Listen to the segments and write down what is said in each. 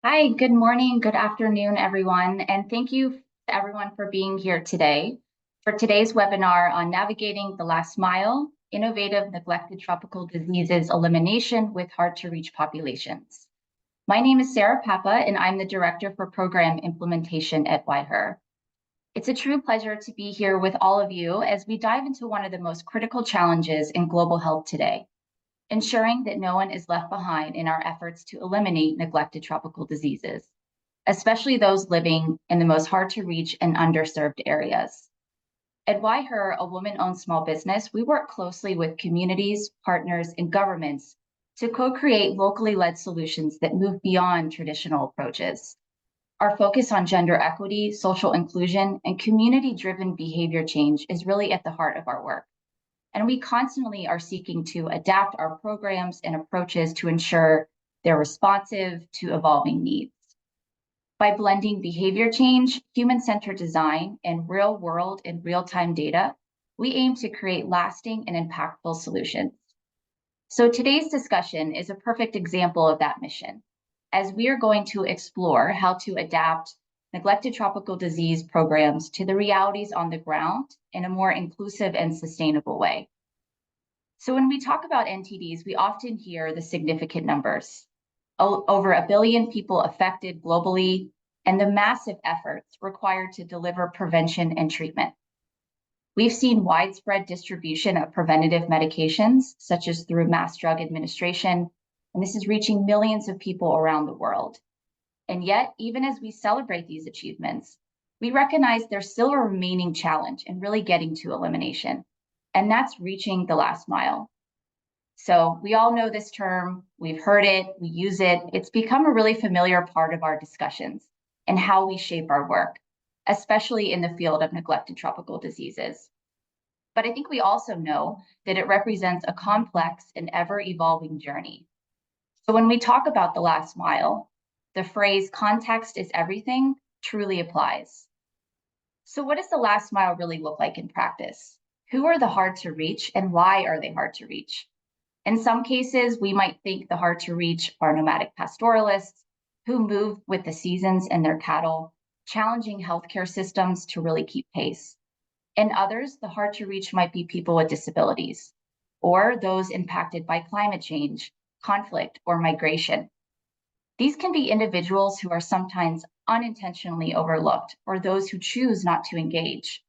Hi, good morning, good afternoon, everyone, and thank you to everyone for being here today for today's webinar on navigating the last mile, innovative neglected tropical diseases elimination with hard-to-reach populations. My name is Sara Pappa, and I'm the Director for Program Implementation at WIHER. It's a true pleasure to be here with all of you as we dive into one of the most critical challenges in global health today, ensuring that no one is left behind in our efforts to eliminate neglected tropical diseases, especially those living in the most hard to reach and underserved areas. At WIHER, a woman-owned small business, we work closely with communities, partners, and governments to co-create locally led solutions that move beyond traditional approaches. Our focus on gender equity, social inclusion, and community-driven behavior change is really at the heart of our work. And we constantly are seeking to adapt our programs and approaches to ensure they're responsive to evolving needs. By blending behavior change, human-centered design, and real-world and real-time data, we aim to create lasting and impactful solutions. So today's discussion is a perfect example of that mission, as we are going to explore how to adapt neglected tropical disease programs to the realities on the ground in a more inclusive and sustainable way. So when we talk about NTDs, we often hear the significant numbers. Over 1 billion people affected globally, and the massive efforts required to deliver prevention and treatment. We've seen widespread distribution of preventative medications, such as through mass drug administration, and this is reaching millions of people around the world. And yet, even as we celebrate these achievements, we recognize there's still a remaining challenge in really getting to elimination, and that's reaching the last mile. So we all know this term, we've heard it, we use it. It's become a really familiar part of our discussions and how we shape our work, especially in the field of neglected tropical diseases. But I think we also know that it represents a complex and ever-evolving journey. So when we talk about the last mile, the phrase "context is everything" truly applies. So what does the last mile really look like in practice? Who are the hard to reach, and why are they hard to reach? In some cases, we might think the hard to reach are nomadic pastoralists who move with the seasons and their cattle, challenging healthcare systems to really keep pace. In others, the hard to reach might be people with disabilities, or those impacted by climate change, conflict, or migration. These can be individuals who are sometimes unintentionally overlooked, or those who choose not to engage.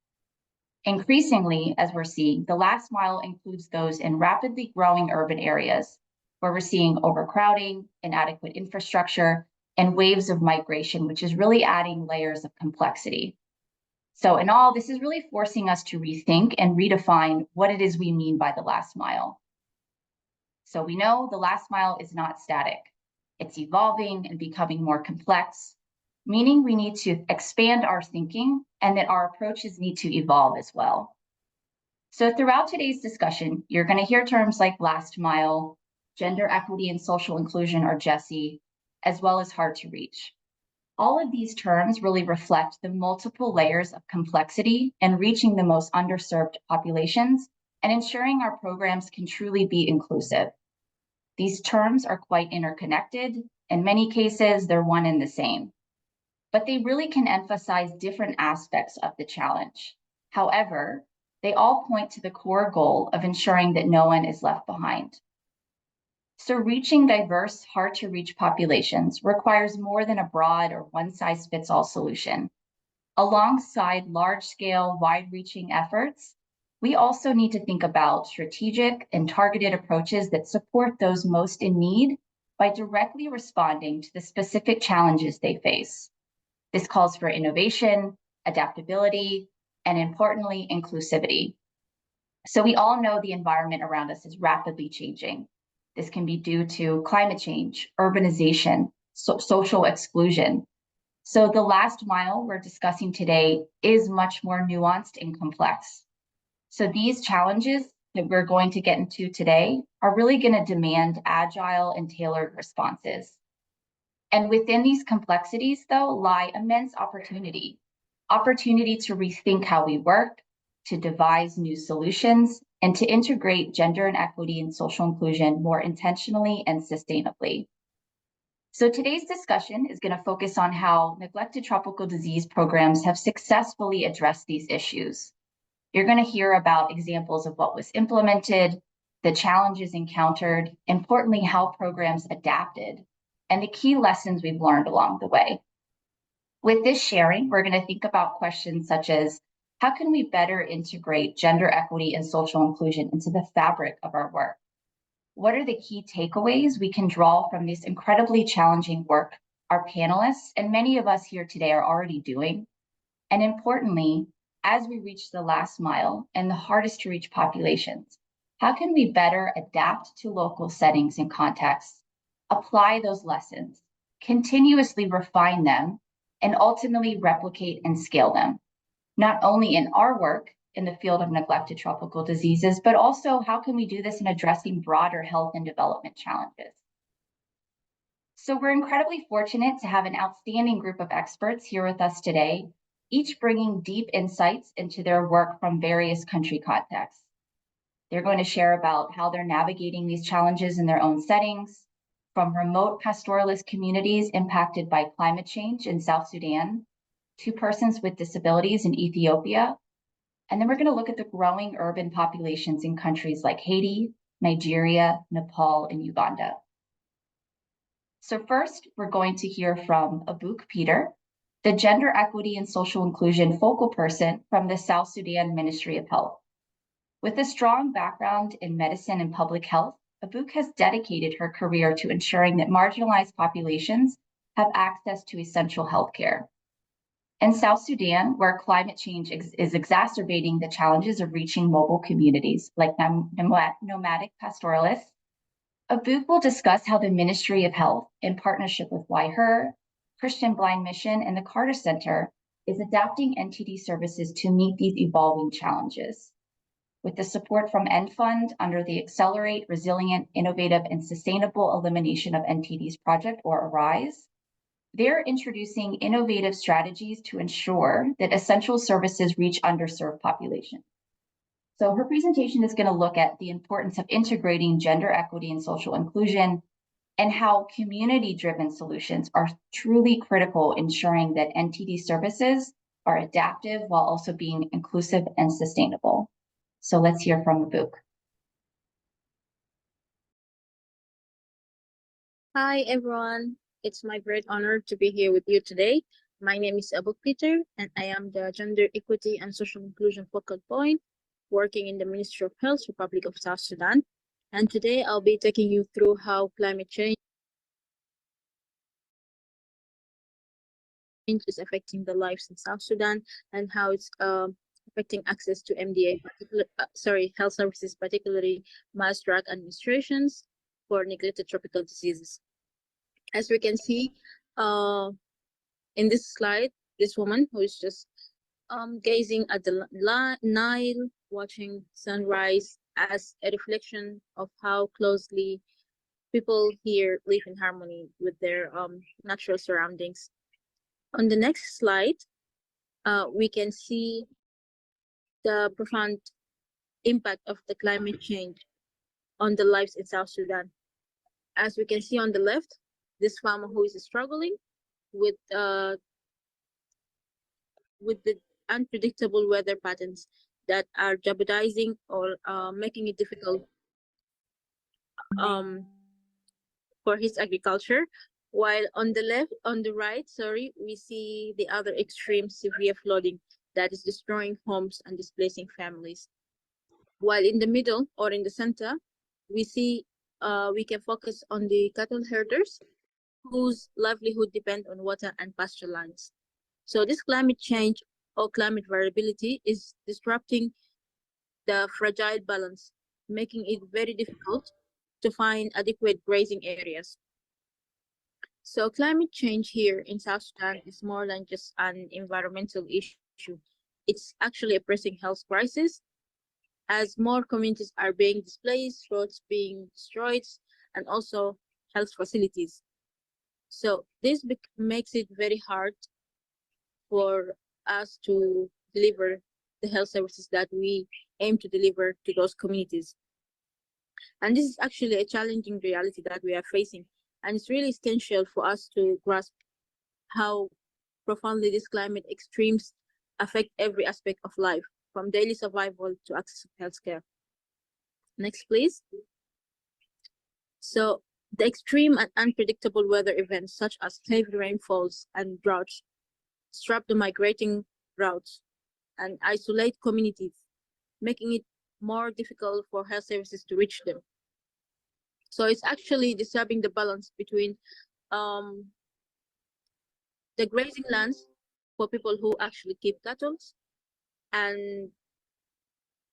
Increasingly, as we're seeing, the last mile includes those in rapidly growing urban areas where we're seeing overcrowding, inadequate infrastructure, and waves of migration, which is really adding layers of complexity. So in all, this is really forcing us to rethink and redefine what it is we mean by the last mile. So we know the last mile is not static. It's evolving and becoming more complex, meaning we need to expand our thinking and that our approaches need to evolve as well. So throughout today's discussion, you're going to hear terms like last mile, gender equity and social inclusion, or GESI, as well as hard to reach. All of these terms really reflect the multiple layers of complexity in reaching the most underserved populations and ensuring our programs can truly be inclusive. These terms are quite interconnected. In many cases, they're one and the same, but they really can emphasize different aspects of the challenge. However, they all point to the core goal of ensuring that no one is left behind. So reaching diverse, hard to reach populations requires more than a broad or one size fits all solution. Alongside large scale, wide reaching efforts, we also need to think about strategic and targeted approaches that support those most in need by directly responding to the specific challenges they face. This calls for innovation, adaptability, and importantly, inclusivity. So we all know the environment around us is rapidly changing. This can be due to climate change, urbanization, social exclusion. So the last mile we're discussing today is much more nuanced and complex. So these challenges that we're going to get into today are really going to demand agile and tailored responses. And within these complexities, though, lie immense opportunity to rethink how we work, to devise new solutions, and to integrate gender and equity and social inclusion more intentionally and sustainably. So today's discussion is going to focus on how neglected tropical disease programs have successfully addressed these issues. You're going to hear about examples of what was implemented, the challenges encountered, importantly, how programs adapted, and the key lessons we've learned along the way. With this sharing, we're going to think about questions such as, how can we better integrate gender equity and social inclusion into the fabric of our work? What are the key takeaways we can draw from this incredibly challenging work our panelists and many of us here today are already doing? And importantly, as we reach the last mile and the hardest to reach populations, how can we better adapt to local settings and contexts, apply those lessons, continuously refine them, and ultimately replicate and scale them, not only in our work in the field of neglected tropical diseases, but also how can we do this in addressing broader health and development challenges? So we're incredibly fortunate to have an outstanding group of experts here with us today, each bringing deep insights into their work from various country contexts. They're going to share about how they're navigating these challenges in their own settings, from remote pastoralist communities impacted by climate change in South Sudan, to persons with disabilities in Ethiopia. And then we're going to look at the growing urban populations in countries like Haiti, Nigeria, Nepal, and Uganda. So first, we're going to hear from Abuk Peter, the Gender Equity and Social Inclusion focal person from the South Sudan Ministry of Health. With a strong background in medicine and public health, Abuk has dedicated her career to ensuring that marginalized populations have access to essential healthcare. In South Sudan, where climate change is exacerbating the challenges of reaching mobile communities like nomadic pastoralists, Abuk will discuss how the Ministry of Health, in partnership with YHER, Christian Blind Mission, and the Carter Center, is adapting NTD services to meet these evolving challenges. With the support from NFund under the Accelerate, Resilient, Innovative, and Sustainable Elimination of NTDs project, or ARISE, they're introducing innovative strategies to ensure that essential services reach underserved populations. So her presentation is going to look at the importance of integrating gender equity and social inclusion and how community-driven solutions are truly critical, ensuring that NTD services are adaptive while also being inclusive and sustainable. So let's hear from Abuk. Hi, everyone. It's my great honor to be here with you today. My name is Abuk Peter, and I am the Gender Equity and Social Inclusion Focal Point working in the Ministry of Health, Republic of South Sudan. And today I'll be taking you through how climate change is affecting the lives in South Sudan and how it's affecting access to health services, particularly mass drug administrations for neglected tropical diseases. As we can see in this slide, this woman who is just gazing at the Nile, watching sunrise as a reflection of how closely people here live in harmony with their natural surroundings. On the next slide, we can see the profound impact of the climate change on the lives in South Sudan. As we can see on the left, this farmer who is struggling with the unpredictable weather patterns that are jeopardizing or making it difficult for his agriculture. While on the right, we see the other extreme severe flooding that is destroying homes and displacing families. While in the middle or in the center, we see we can focus on the cattle herders whose livelihood depend on water and pasture lands. So this climate change or climate variability is disrupting the fragile balance, making it very difficult to find adequate grazing areas. So climate change here in South Sudan is more than just an environmental issue. It's actually a pressing health crisis as more communities are being displaced, roads being destroyed, and also health facilities. So this makes it very hard for us to deliver the health services that we aim to deliver to those communities. And this is actually a challenging reality that we are facing And it's really essential for us to grasp how profoundly these climate extremes affect every aspect of life, from daily survival to access to healthcare. Next, please. So the extreme and unpredictable weather events such as heavy rainfalls and droughts disrupt the migrating routes and isolate communities, making it more difficult for health services to reach them. So it's actually disturbing the balance between the grazing lands for people who actually keep cattle, and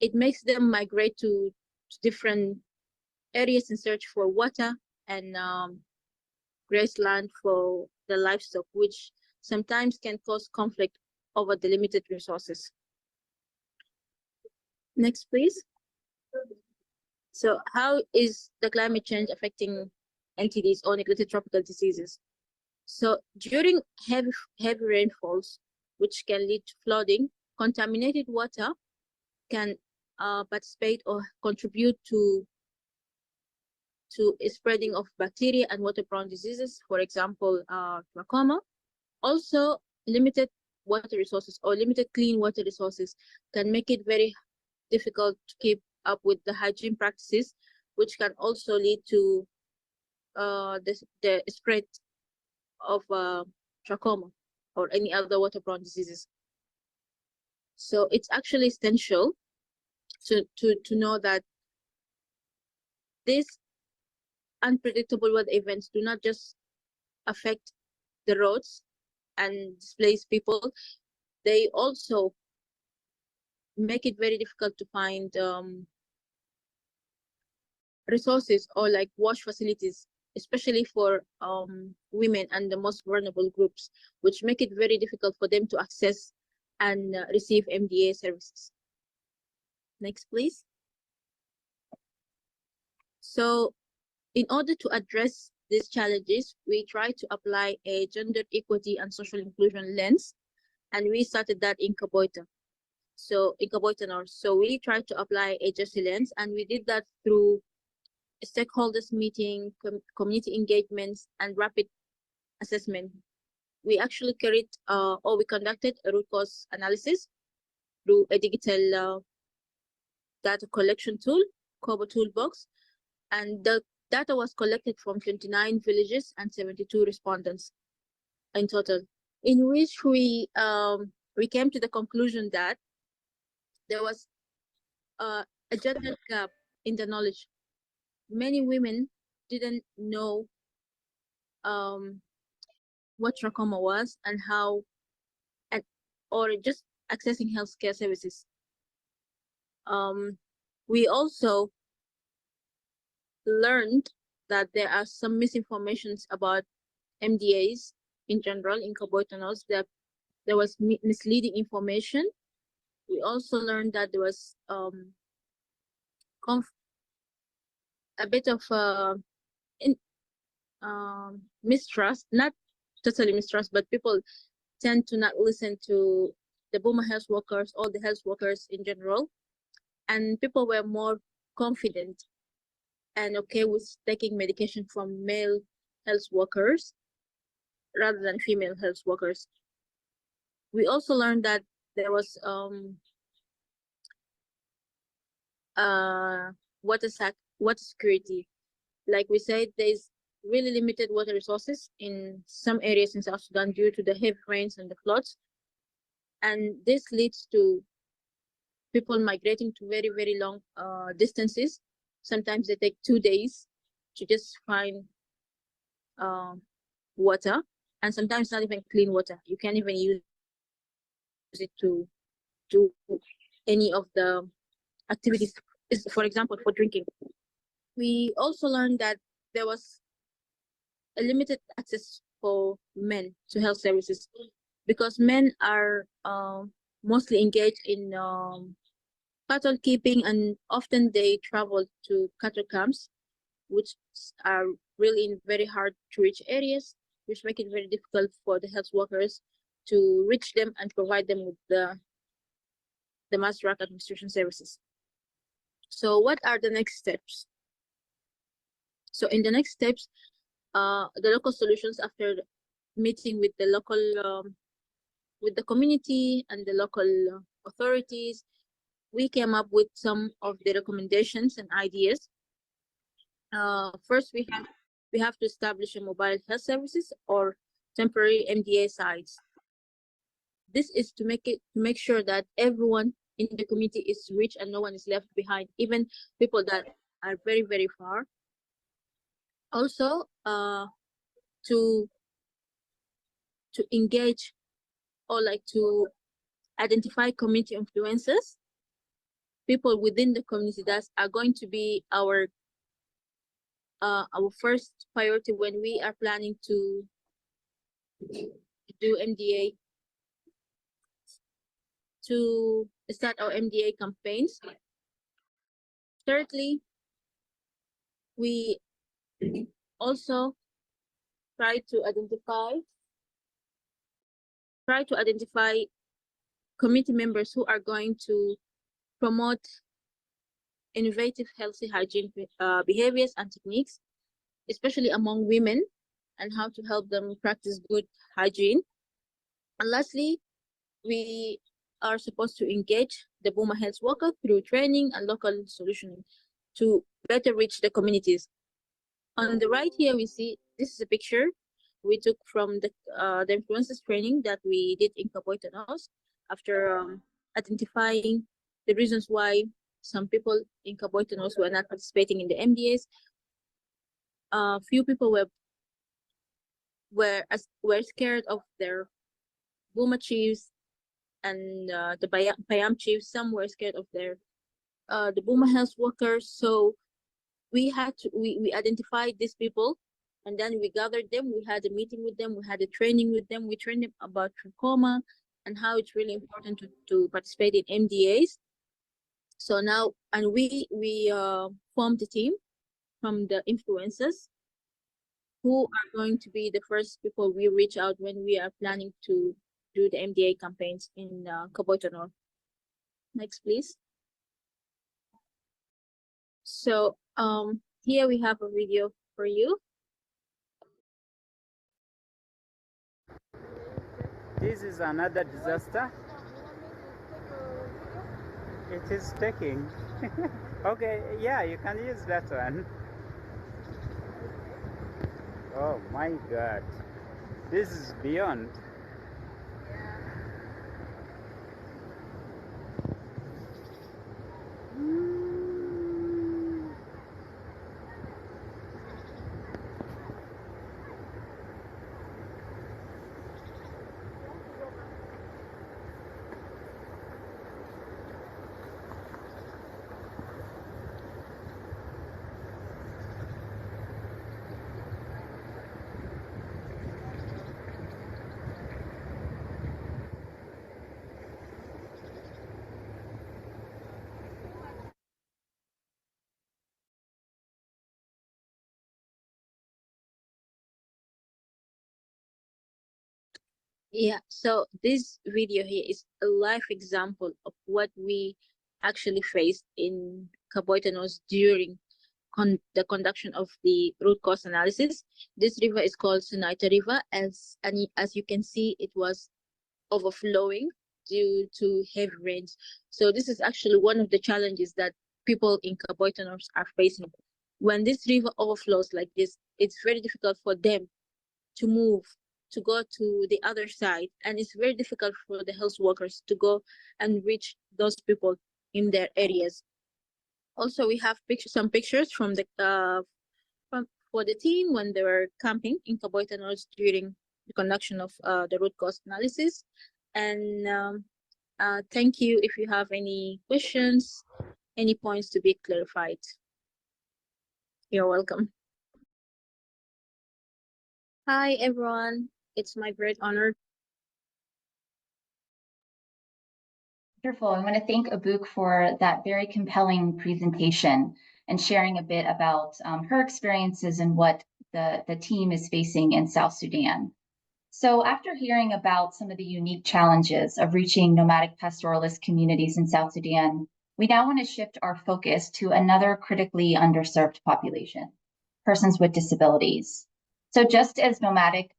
it makes them migrate to different areas in search for water and grazeland for the livestock, which sometimes can cause conflict over the limited resources. Next, please. So how is the climate change affecting NTDs or neglected tropical diseases? So during heavy rainfalls, which can lead to flooding, contaminated water can participate or contribute to a spreading of bacteria and waterborne diseases, for example, trachoma. Also, limited water resources or limited clean water resources can make it very difficult to keep up with the hygiene practices, which can also lead to the spread of trachoma or any other waterborne diseases. So it's actually essential to know that these unpredictable weather events do not just affect the roads and displace people, they also make it very difficult to find resources or like wash facilities, especially for women and the most vulnerable groups, which make it very difficult for them to access and receive MDA services. Next, please. So in order to address these challenges, we try to apply a gender equity and social inclusion lens, and we started that in Kaboita. So in Kaboita North, so we tried to apply a justice lens, and we did that through stakeholders meeting, community engagements, and rapid assessment. We actually we conducted a root cause analysis through a digital data collection tool, Kobo Toolbox, and the data was collected from 29 villages and 72 respondents in total, in which we came to the conclusion that there was a gender gap in the knowledge. Many women didn't know what trachoma was and how, or just accessing healthcare services. We also learned that there are some misinformations about MDAs in general in Kaboitanos, that there was misleading information. We also learned that there was a bit of mistrust, not totally mistrust, but people tend to not listen to the Boma health workers or the health workers in general. And people were more confident and okay with taking medication from male health workers rather than female health workers. We also learned that there was water security. Like we said, there's really limited water resources in some areas in South Sudan due to the heavy rains and the floods. And this leads to people migrating to very, very long distances. Sometimes they take 2 days to just find water, and sometimes not even clean water. You can't even use it to do any of the activities, for example, for drinking. We also learned that there was a limited access for men to health services because men are mostly engaged in cattle keeping, and often they travel to cattle camps, which are really in very hard to reach areas, which make it very difficult for the health workers to reach them and provide them with the mass drug administration services. So what are the next steps? So in the next steps, the local solutions after meeting with the local with the community and the local authorities. We came up with some of the recommendations and ideas. First, we have to establish a mobile health services or temporary MDA sites. This is to make sure that everyone in the community is reached and no one is left behind, even people that are very, very far. Also, to engage or like to identify community influencers, people within the community that are going to be our first priority when we are planning to do MDA, to start our MDA campaigns. Thirdly, we also try to identify community members who are going to promote innovative healthy hygiene behaviors and techniques, especially among women, and how to help them practice good hygiene. And lastly, we are supposed to engage the Boma health worker through training and local solutioning to better reach the communities. On the right here, we see this is a picture we took from the influencers training that we did in Kaboitanos after identifying the reasons why some people in Kaboitanos were not participating in the MDAs. Few people were scared of their Boma chiefs and the Payam chiefs. Some were scared of their the Boma health workers. So we identified these people, and then we gathered them. We had a meeting with them. We had a training with them. We trained them about trachoma and how it's really important to participate in MDAs. So now, and we formed a team from the influencers who are going to be the first people we reach out when we are planning to do the MDA campaigns in Kaboitanos. Next, please. So here we have a video for you. This is another disaster. It is taking. Okay, yeah, you can use that one. Oh my God, this is beyond. Yeah, so this video here is a live example of what we actually faced in Kaboitanos during the conduction of the root cause analysis. This river is called Sunaita River, as you can see, it was overflowing due to heavy rains. So this is actually one of the challenges that people in Kaboitanos are facing. When this river overflows like this, it's very difficult for them to move, to go to the other side, and it's very difficult for the health workers to go and reach those people in their areas. Also, we have some pictures from the for the team when they were camping in Kaboitanos during the conduction of the root cause analysis. And thank you. If you have any questions, any points to be clarified, you're welcome. Hi, everyone. It's my great honor. Wonderful. I want to thank Abuk for that very compelling presentation and sharing a bit about her experiences and what the team is facing in South Sudan. So after hearing about some of the unique challenges of reaching nomadic pastoralist communities in South Sudan, we now want to shift our focus to another critically underserved population, persons with disabilities. So just as nomadic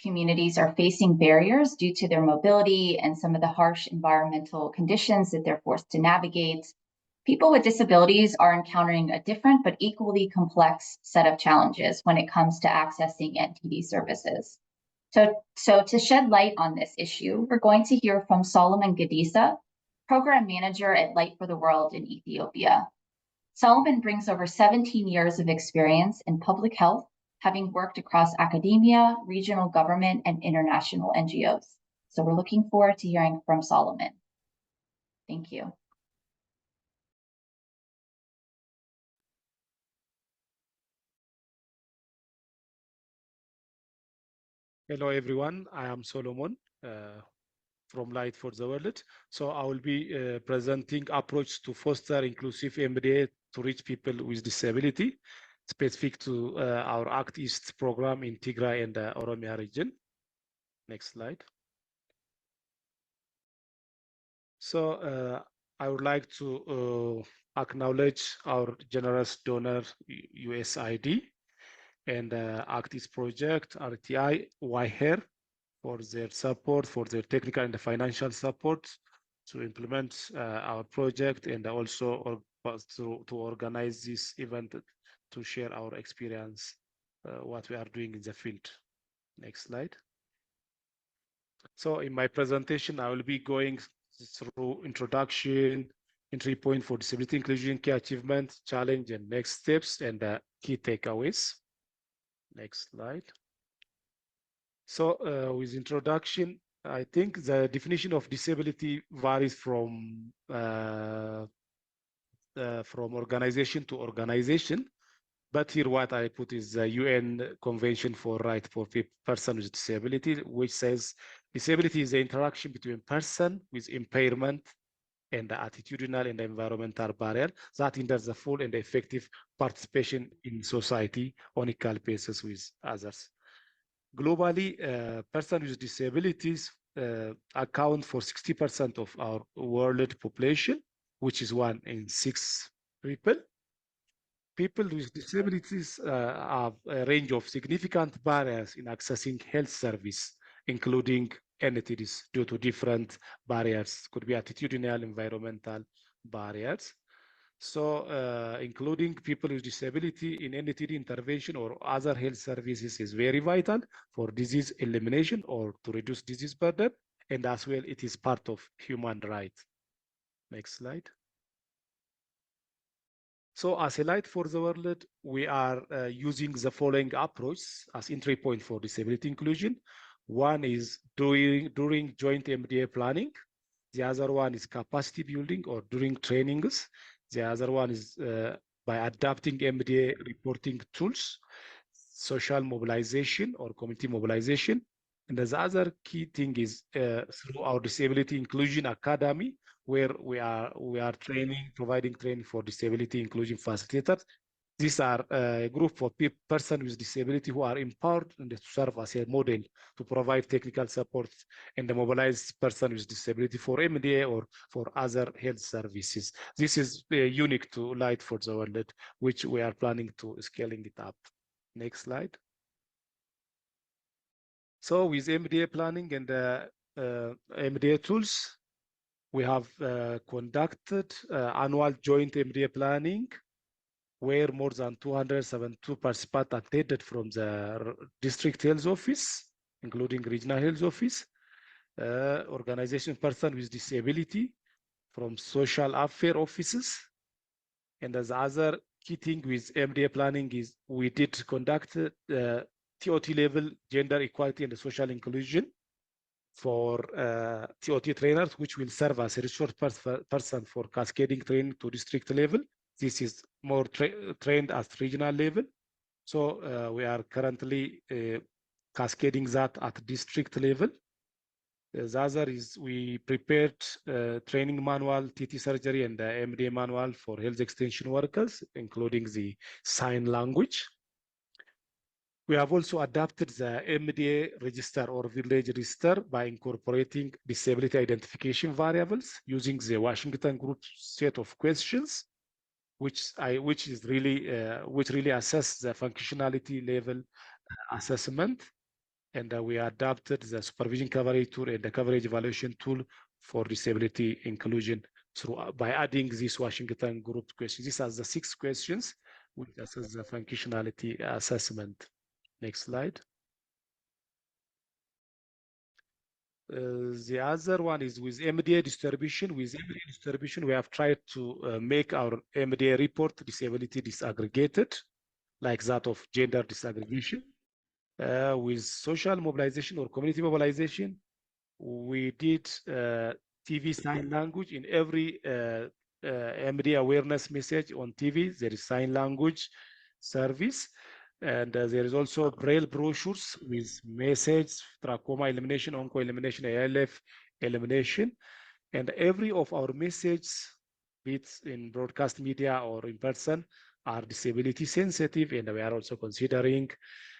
communities are facing barriers due to their mobility and some of the harsh environmental conditions that they're forced to navigate, people with disabilities are encountering a different but equally complex set of challenges when it comes to accessing NTD services. So to shed light on this issue, we're going to hear from Solomon Gadisa, Program Manager at Light for the World in Ethiopia. Solomon brings over 17 years of experience in public health, having worked across academia, regional government, and international NGOs. So we're looking forward to hearing from Solomon. Thank you. Hello, everyone. I am Solomon from Light for the World. So I will be presenting approach to foster inclusive MDA to reach people with disability, specific to our Act East program in Tigray and the Oromia region. Next slide. So I would like to acknowledge our generous donor, USAID, and Act East Project, RTI, YHER, for their support, for their technical and financial support to implement our project, and also to organize this event to share our experience, what we are doing in the field. Next slide. So in my presentation, I will be going through introduction, entry point for disability inclusion, key achievement, challenge, and next steps, and key takeaways. Next slide. So with introduction, I think the definition of disability varies from organization to organization. But here what I put is the UN Convention for Right for Persons with Disability, which says disability is the interaction between person with impairment and the attitudinal and environmental barrier that hinders the full and effective participation in society on equal basis with others. Globally, persons with disabilities account for 60% of our world population, which is 1 in 6 people. People with disabilities have a range of significant barriers in accessing health service, including NTDs, due to different barriers. Could be attitudinal, environmental barriers. So including people with disability in NTD intervention or other health services is very vital for disease elimination or to reduce disease burden, and as well it is part of human rights. Next slide. So as a Light for the World, we are using the following approach as entry point for disability inclusion. One is during joint MDA planning. The other one is capacity building or during trainings. The other one is by adapting MDA reporting tools, social mobilization or community mobilization. And the other key thing is through our Disability Inclusion Academy, where we are providing training for disability inclusion facilitators. These are a group of persons with disability who are empowered and to serve as a model to provide technical support and mobilize persons with disability for MDA or for other health services. This is unique to Light for the World, which we are planning to scaling it up. Next slide. So with MDA planning and MDA tools, we have conducted annual joint MDA planning where more than 272 participants attended from the district health office, including regional health office, organization person with disability from social affairs offices. And as other key thing with MDA planning is we did conduct TOT level gender equality and social inclusion for TOT trainers, which will serve as a resource person for cascading training to district level. This is more trained at regional level. So we are currently cascading that at district level. The other is we prepared training manual, TT surgery, and the MDA manual for health extension workers, including the sign language. We have also adapted the MDA register or village register by incorporating disability identification variables using the Washington Group set of questions, which really assess the functionality level assessment, and we adapted the supervision coverage tool and the coverage evaluation tool for disability inclusion through by adding this Washington group questions. These are the 6 questions which assess the functionality assessment. Next slide. The other one is with MDA distribution. With MDA distribution, we have tried to make our MDA report disability disaggregated, like that of gender disaggregation. With social mobilization or community mobilization, we did TV sign language in every MDA awareness message on TV. There is sign language service. And there is also braille brochures with message, trachoma elimination, onco elimination, ALF elimination. And every of our messages, be it in broadcast media or in person, are disability sensitive. And we are also considering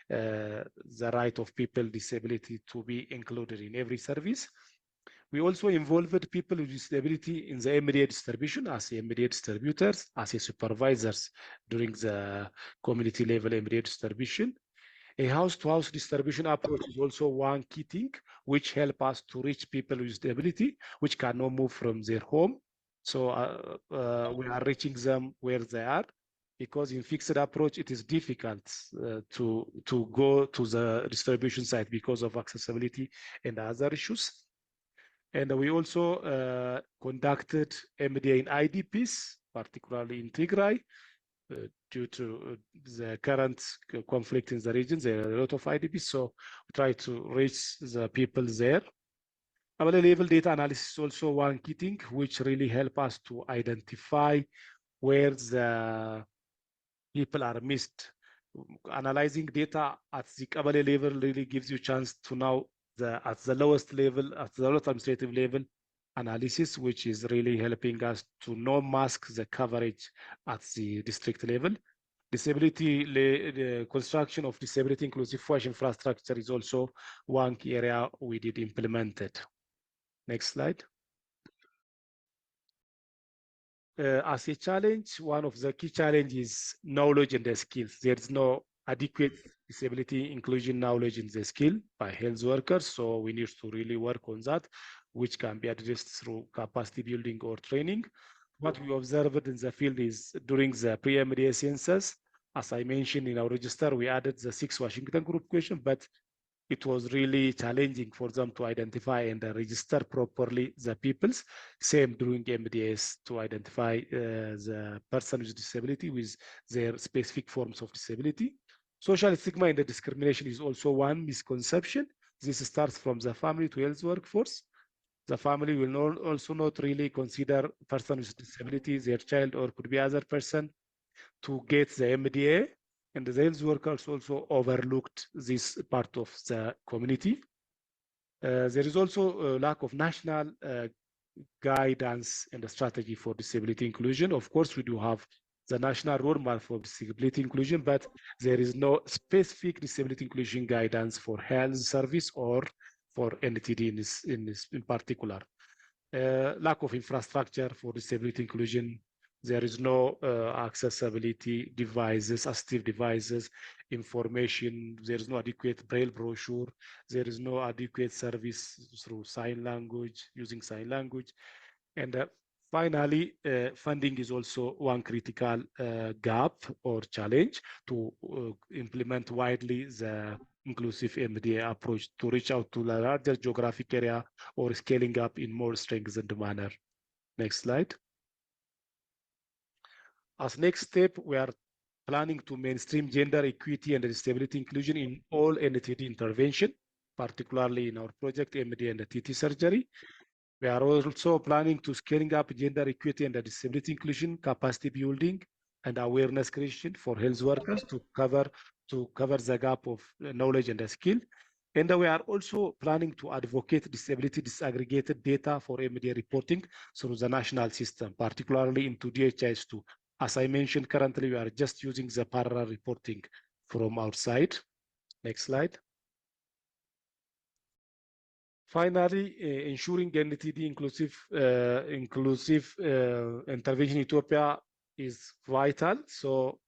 the right of people with disability to be included in every service. We also involved people with disability in the MDA distribution as MDA distributors, as supervisors during the community level MDA distribution. A house-to-house distribution approach is also one key thing which help us to reach people with disability which cannot move from their home. So we are reaching them where they are, because in fixed approach it is difficult to go to the distribution site because of accessibility and other issues. And we also conducted MDA in IDPs, particularly in Tigray, due to the current conflict in the region. There are a lot of IDPs, so we try to reach the people there. Our level data analysis is also one key thing which really help us to identify where the people are missed. Analyzing data at the Kabale level really gives you a chance to know at the lowest level, at the lowest administrative level analysis, which is really helping us to not mask the coverage at the district level. Disability, the construction of disability inclusive WASH infrastructure is also one key area we did implemented. Next slide. As a challenge, one of the key challenges is knowledge and the skills. There is no adequate disability inclusion knowledge in the skill by health workers, so we need to really work on that, which can be addressed through capacity building or training. What we observed in the field is during the pre-MDA census, as I mentioned in our register, we added the 6 Washington group question, but it was really challenging for them to identify and register properly the peoples. Same during MDS to identify the person with disability with their specific forms of disability. Social stigma and discrimination is also one misconception. This starts from the family to health workforce. The family will also not really consider person with disability, their child, or could be other person to get the MDA. And the health workers also overlooked this part of the community. There is also a lack of national guidance and a strategy for disability inclusion. Of course, we do have the national roadmap for disability inclusion, but there is no specific disability inclusion guidance for health service or for NTD in particular. Lack of infrastructure for disability inclusion. There is no accessibility devices, assistive devices, information. There is no adequate braille brochure. There is no adequate service through sign language, using sign language. And finally, funding is also one critical gap or challenge to implement widely the inclusive MDA approach to reach out to the larger geographic area or scaling up in more strengthened manner. Next slide. As next step, we are planning to mainstream gender equity and disability inclusion in all NTD intervention, particularly in our project MD and TT surgery. We are also planning to scaling up gender equity and disability inclusion, capacity building, and awareness creation for health workers to cover the gap of knowledge and skill. And we are also planning to advocate disability disaggregated data for MDA reporting through the national system, particularly into DHIS2. As I mentioned, currently we are just using the parallel reporting from our side. Next slide. Finally, ensuring NTD inclusive intervention in Ethiopia is vital. So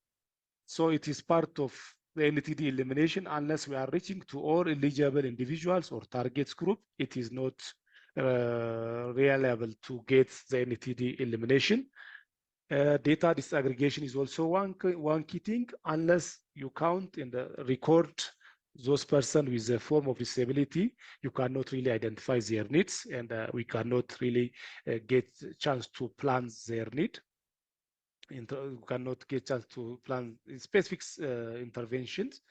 it is part of the NTD elimination unless we are reaching to all eligible individuals or targets group. It is not reliable to get the NTD elimination. Data disaggregation is also one key thing. Unless you count in the record those persons with a form of disability, you cannot really identify their needs, and we cannot really get a chance to plan their need. You cannot get chance to plan specific interventions.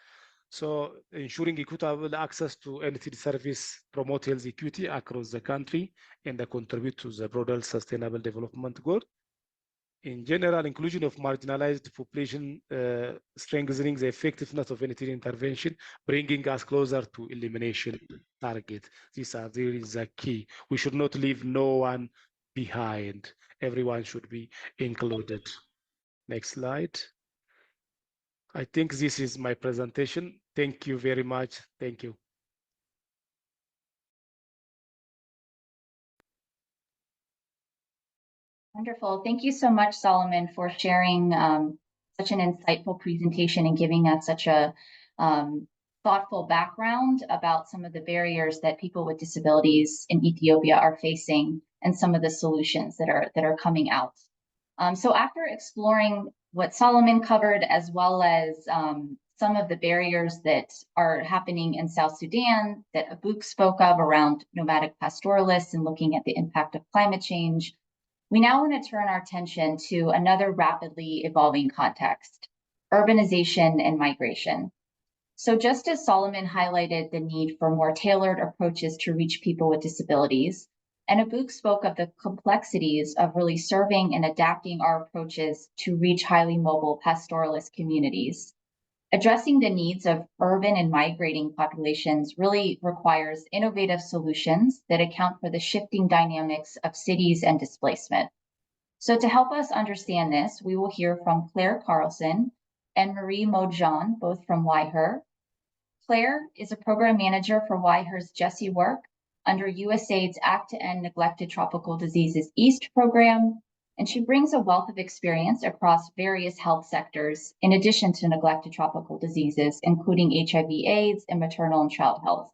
So ensuring equitable access to NTD service promote health equity across the country and contribute to the broader sustainable development goal. In general, inclusion of marginalized population, strengthening the effectiveness of NTD intervention, bringing us closer to elimination target. These are really the key. We should not leave no one behind. Everyone should be included. Next slide. I think this is my presentation. Thank you very much. Thank you. Wonderful. Thank you so much, Solomon, for sharing such an insightful presentation and giving us such a thoughtful background about some of the barriers that people with disabilities in Ethiopia are facing and some of the solutions that are coming out. So after exploring what Solomon covered, as well as some of the barriers that are happening in South Sudan that Abuk spoke of around nomadic pastoralists and looking at the impact of climate change, we now want to turn our attention to another rapidly evolving context, urbanization and migration. So just as Solomon highlighted the need for more tailored approaches to reach people with disabilities, and Abuk spoke of the complexities of really serving and adapting our approaches to reach highly mobile pastoralist communities. Addressing the needs of urban and migrating populations really requires innovative solutions that account for the shifting dynamics of cities and displacement. So to help us understand this, we will hear from Claire Carlson and Marie Modjan, both from YHER. Claire is a program manager for YHER's Jesse work under USAID's Act to End Neglected Tropical Diseases East program, and she brings a wealth of experience across various health sectors, in addition to neglected tropical diseases, including HIV/AIDS and maternal and child health.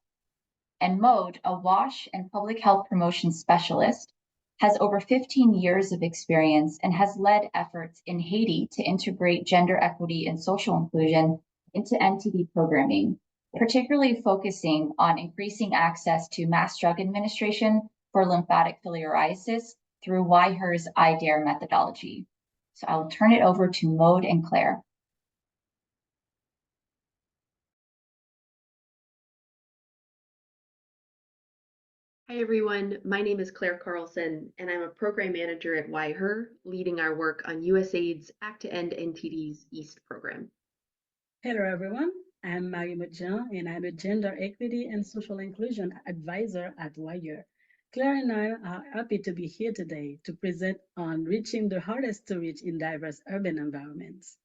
And Mode, a WASH and public health promotion specialist, has over 15 years of experience and has led efforts in Haiti to integrate gender equity and social inclusion into NTD programming, particularly focusing on increasing access to mass drug administration for lymphatic filariasis through YHER's IDARE methodology. So I'll turn it over to Mode and Claire. Hi, everyone. My name is Claire Carlson, and I'm a program manager at YHER, leading our work on USAID's Act to End NTD's East program. Hello, everyone. I'm Marie Modjan, and I'm a gender equity and social inclusion advisor at YHER. Claire and I are happy to be here today to present on reaching the hardest to reach in diverse urban environments.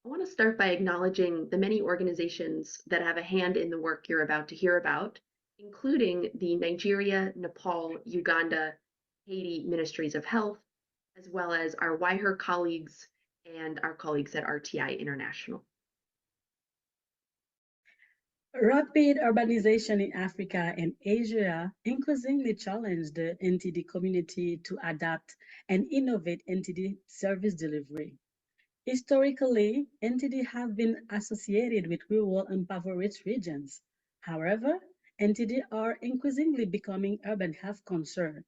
I want to start by acknowledging the many organizations that have a hand in the work you're about to hear about, including the Nigeria, Nepal, Uganda, Haiti Ministries of Health, as well as our YHER colleagues and our colleagues at RTI International. Rapid urbanization in Africa and Asia increasingly challenged the NTD community to adapt and innovate NTD service delivery. Historically, NTD have been associated with rural impoverished regions. However, NTD are increasingly becoming urban health concern.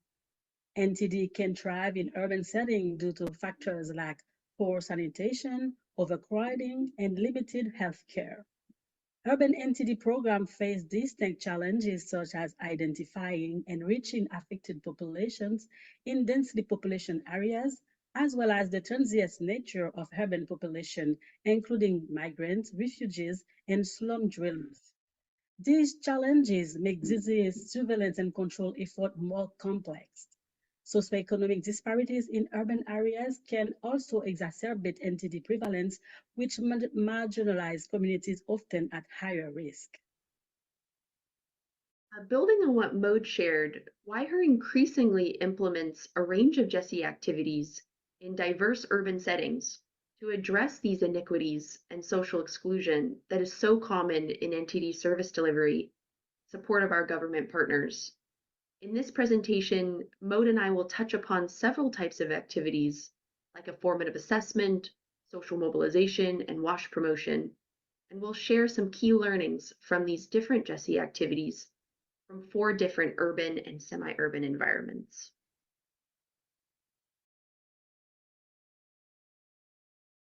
NTD can thrive in urban settings due to factors like poor sanitation, overcrowding, and limited health care. Urban NTD programs face distinct challenges such as identifying and reaching affected populations in densely population areas, as well as the transient nature of urban population, including migrants, refugees, and slum dwellers. These challenges make disease surveillance and control effort more complex. Socioeconomic disparities in urban areas can also exacerbate NTD prevalence, which marginalized communities often at higher risk. Building on what Mode shared, YHER increasingly implements a range of Jesse activities in diverse urban settings, To address these iniquities and social exclusion that is so common in NTD service delivery, support of our government partners. In this presentation, Mode and I will touch upon several types of activities like a formative assessment, social mobilization, and WASH promotion, and we'll share some key learnings from these different GESI activities from 4 different urban and semi-urban environments.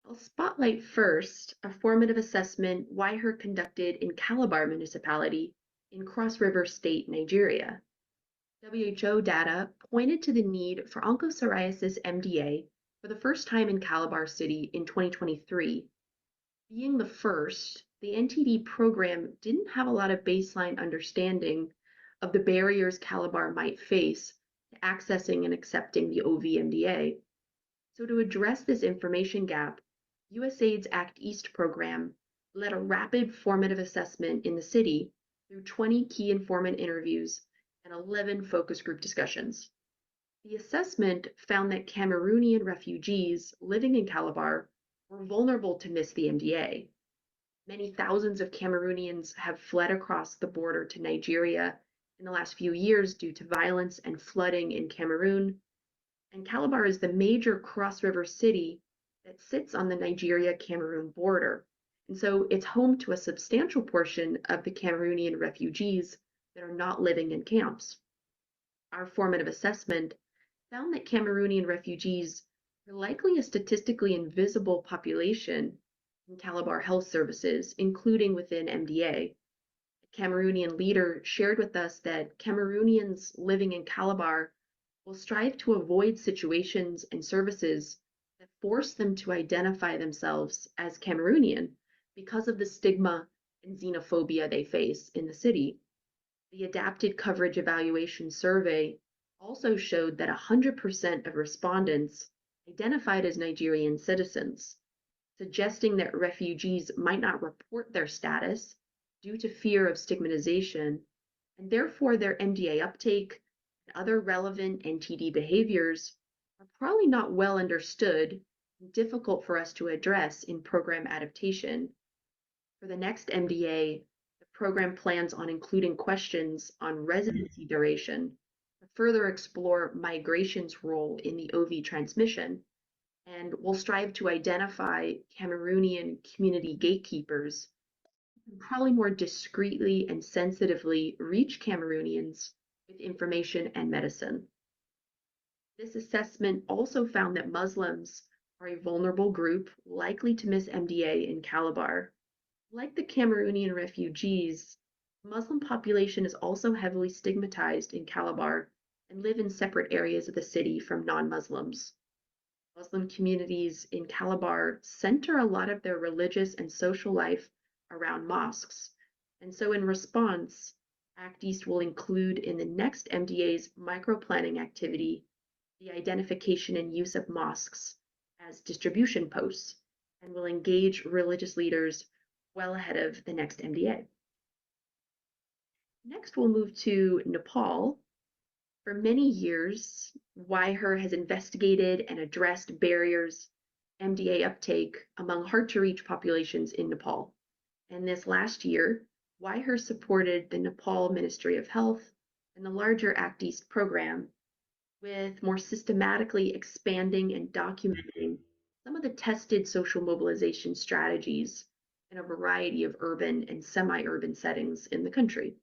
I'll spotlight first a formative assessment WIHER conducted in Calabar Municipality in Cross River State, Nigeria. WHO data pointed to the need for onchocerciasis MDA for the first time in Calabar City in 2023. Being the first, the NTD program didn't have a lot of baseline understanding of the barriers Calabar might face to accessing and accepting the OV-MDA. So to address this information gap, USAID's Act East program led a rapid formative assessment in the city through 20 key informant interviews and 11 focus group discussions. The assessment found that Cameroonian refugees living in Calabar were vulnerable to miss the MDA. Many thousands of Cameroonians have fled across the border to Nigeria in the last few years due to violence and flooding in Cameroon, and Calabar is the major cross-river city that sits on the Nigeria-Cameroon border, and so it's home to a substantial portion of the Cameroonian refugees that are not living in camps. Our formative assessment found that Cameroonian refugees are likely a statistically invisible population in Calabar health services, including within MDA. A Cameroonian leader shared with us that Cameroonians living in Calabar will strive to avoid situations and services that force them to identify themselves as Cameroonian because of the stigma and xenophobia they face in the city. The Adapted Coverage Evaluation Survey also showed that 100% of respondents identified as Nigerian citizens, suggesting that refugees might not report their status due to fear of stigmatization, and therefore their MDA uptake and other relevant NTD behaviors are probably not well understood and difficult for us to address in program adaptation. For the next MDA, the program plans on including questions on residency duration to further explore migration's role in the OV transmission, and will strive to identify Cameroonian community gatekeepers who probably more discreetly and sensitively reach Cameroonians with information and medicine. This assessment also found that Muslims are a vulnerable group likely to miss MDA in Calabar. Like the Cameroonian refugees, the Muslim population is also heavily stigmatized in Calabar and live in separate areas of the city from non-Muslims. Muslim communities in Calabar center a lot of their religious and social life around mosques, and so in response, Act East will include in the next MDA's micro-planning activity the identification and use of mosques as distribution posts, and will engage religious leaders well ahead of the next MDA. Next, we'll move to Nepal. For many years, WIHER has investigated and addressed barriers MDA uptake among hard-to-reach populations in Nepal. And this last year, WIHER supported the Nepal Ministry of Health and the larger Act East program with more systematically expanding and documenting some of the tested social mobilization strategies in a variety of urban and semi-urban settings in the country.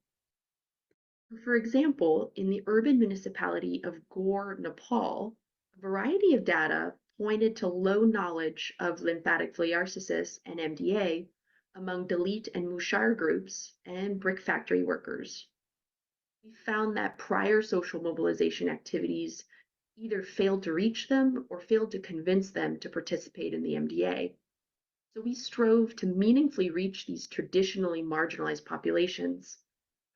For example, in the urban municipality of Gaur, Nepal, a variety of data pointed to low knowledge of lymphatic filariasis and MDA among Dalit and Mushar groups and brick factory workers. We found that prior social mobilization activities either failed to reach them or failed to convince them to participate in the MDA. So we strove to meaningfully reach these traditionally marginalized populations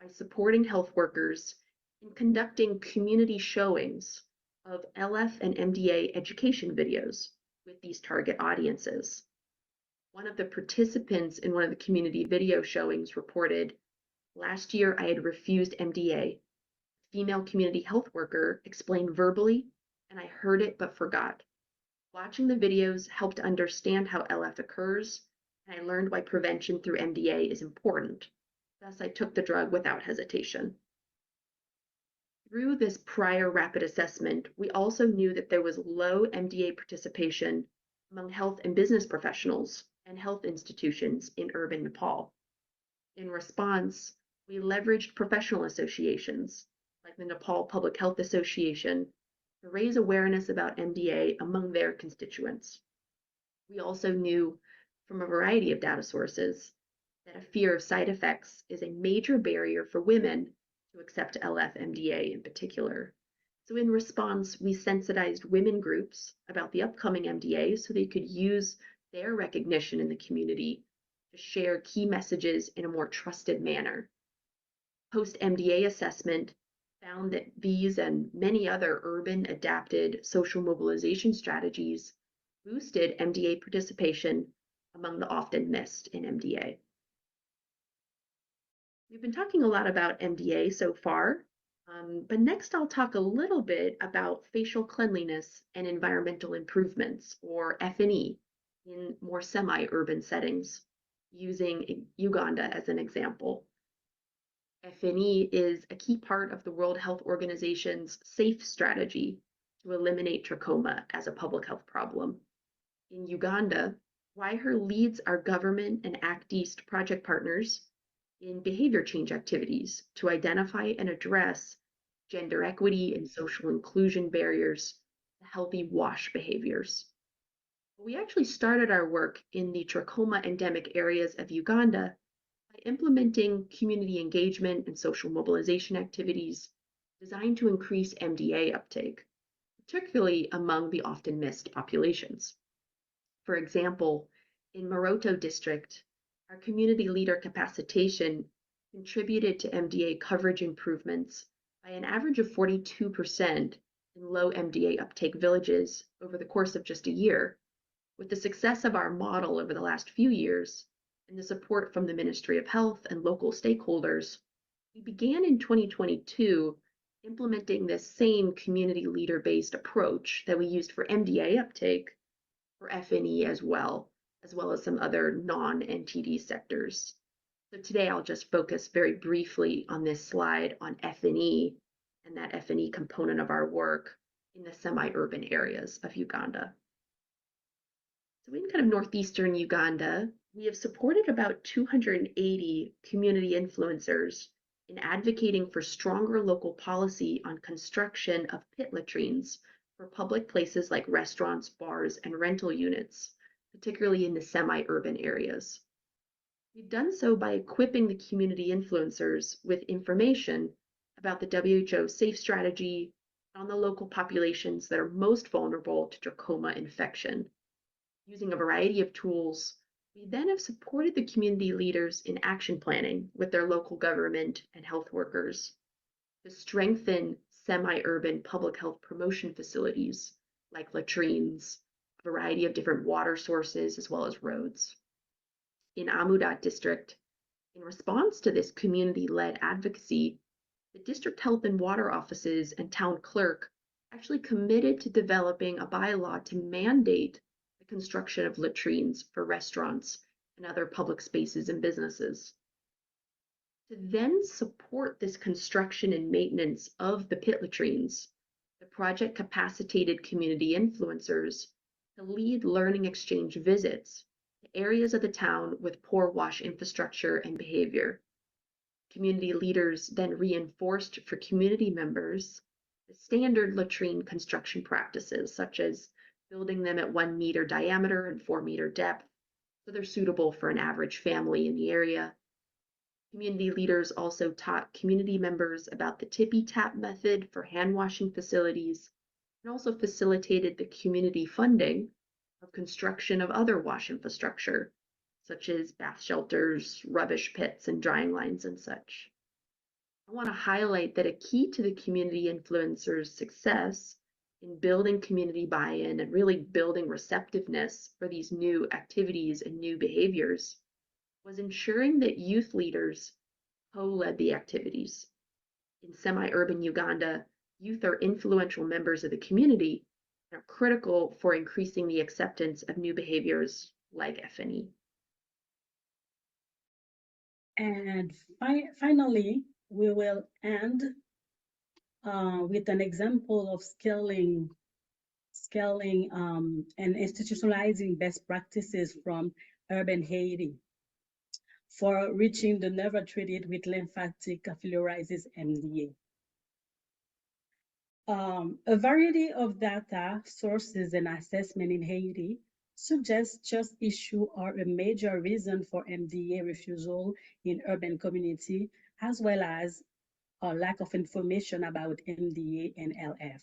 by supporting health workers in conducting community showings of LF and MDA education videos with these target audiences. One of the participants in one of the community video showings reported, "Last year I had refused MDA. Female community health worker explained verbally, and I heard it but forgot. Watching the videos helped understand how LF occurs, and I learned why prevention through MDA is important. Thus, I took the drug without hesitation. Through this prior rapid assessment, we also knew that there was low MDA participation among health and business professionals and health institutions in urban Nepal. In response, we leveraged professional associations like the Nepal Public Health Association to raise awareness about MDA among their constituents. We also knew from a variety of data sources that a fear of side effects is a major barrier for women to accept LF-MDA in particular. So in response, we sensitized women groups about the upcoming MDA so they could use their recognition in the community to share key messages in a more trusted manner. Post-MDA assessment found that these and many other urban adapted social mobilization strategies boosted MDA participation among the often missed in MDA. We've been talking a lot about MDA so far, but next I'll talk a little bit about facial cleanliness and environmental improvements, or F&E, in more semi-urban settings, using Uganda as an example. F&E is a key part of the World Health Organization's SAFE strategy to eliminate trachoma as a public health problem. In Uganda, WIHER leads our government and Act East project partners in behavior change activities to identify and address gender equity and social inclusion barriers to healthy WASH behaviors. We actually started our work in the trachoma endemic areas of Uganda by implementing community engagement and social mobilization activities designed to increase MDA uptake, particularly among the often missed populations. For example, in Moroto district, our community leader capacitation contributed to MDA coverage improvements by an average of 42% in low MDA uptake villages over the course of just a year. With the success of our model over the last few years and the support from the Ministry of Health and local stakeholders, we began in 2022 implementing this same community leader-based approach that we used for MDA uptake for F&E as well as some other non-NTD sectors. So today I'll just focus very briefly on this slide on F&E and that F&E component of our work in the semi-urban areas of Uganda. So in kind of northeastern Uganda, we have supported about 280 community influencers in advocating for stronger local policy on construction of pit latrines for public places like restaurants, bars, and rental units, particularly in the semi-urban areas. We've done so by equipping the community influencers with information about the WHO SAFE strategy on the local populations that are most vulnerable to trachoma infection. Using a variety of tools, we then have supported the community leaders in action planning with their local government and health workers to strengthen semi-urban public health promotion facilities like latrines, a variety of different water sources, as well as roads. In Amudat district, in response to this community-led advocacy, the district health and water offices and town clerk actually committed to developing a bylaw to mandate the construction of latrines for restaurants and other public spaces and businesses. To then support this construction and maintenance of the pit latrines, the project capacitated community influencers to lead learning exchange visits to areas of the town with poor WASH infrastructure and behavior. Community leaders then reinforced for community members the standard latrine construction practices, such as building them at 1 meter diameter and 4 meter depth, so they're suitable for an average family in the area. Community leaders also taught community members about the tippy tap method for hand washing facilities, and also facilitated the community funding of construction of other WASH infrastructure, such as bath shelters, rubbish pits, and drying lines and such. I want to highlight that a key to the community influencers' success in building community buy-in and really building receptiveness for these new activities and new behaviors was ensuring that youth leaders co-led the activities. In semi-urban Uganda, youth are influential members of the community are critical for increasing the acceptance of new behaviors like FNE. And finally, we will end with an example of scaling and institutionalizing best practices from urban Haiti for reaching the never treated with lymphatic filariasis MDA. A variety of data sources and assessment in Haiti suggests just issue are a major reason for MDA refusal in urban community, as well as a lack of information about MDA and LF.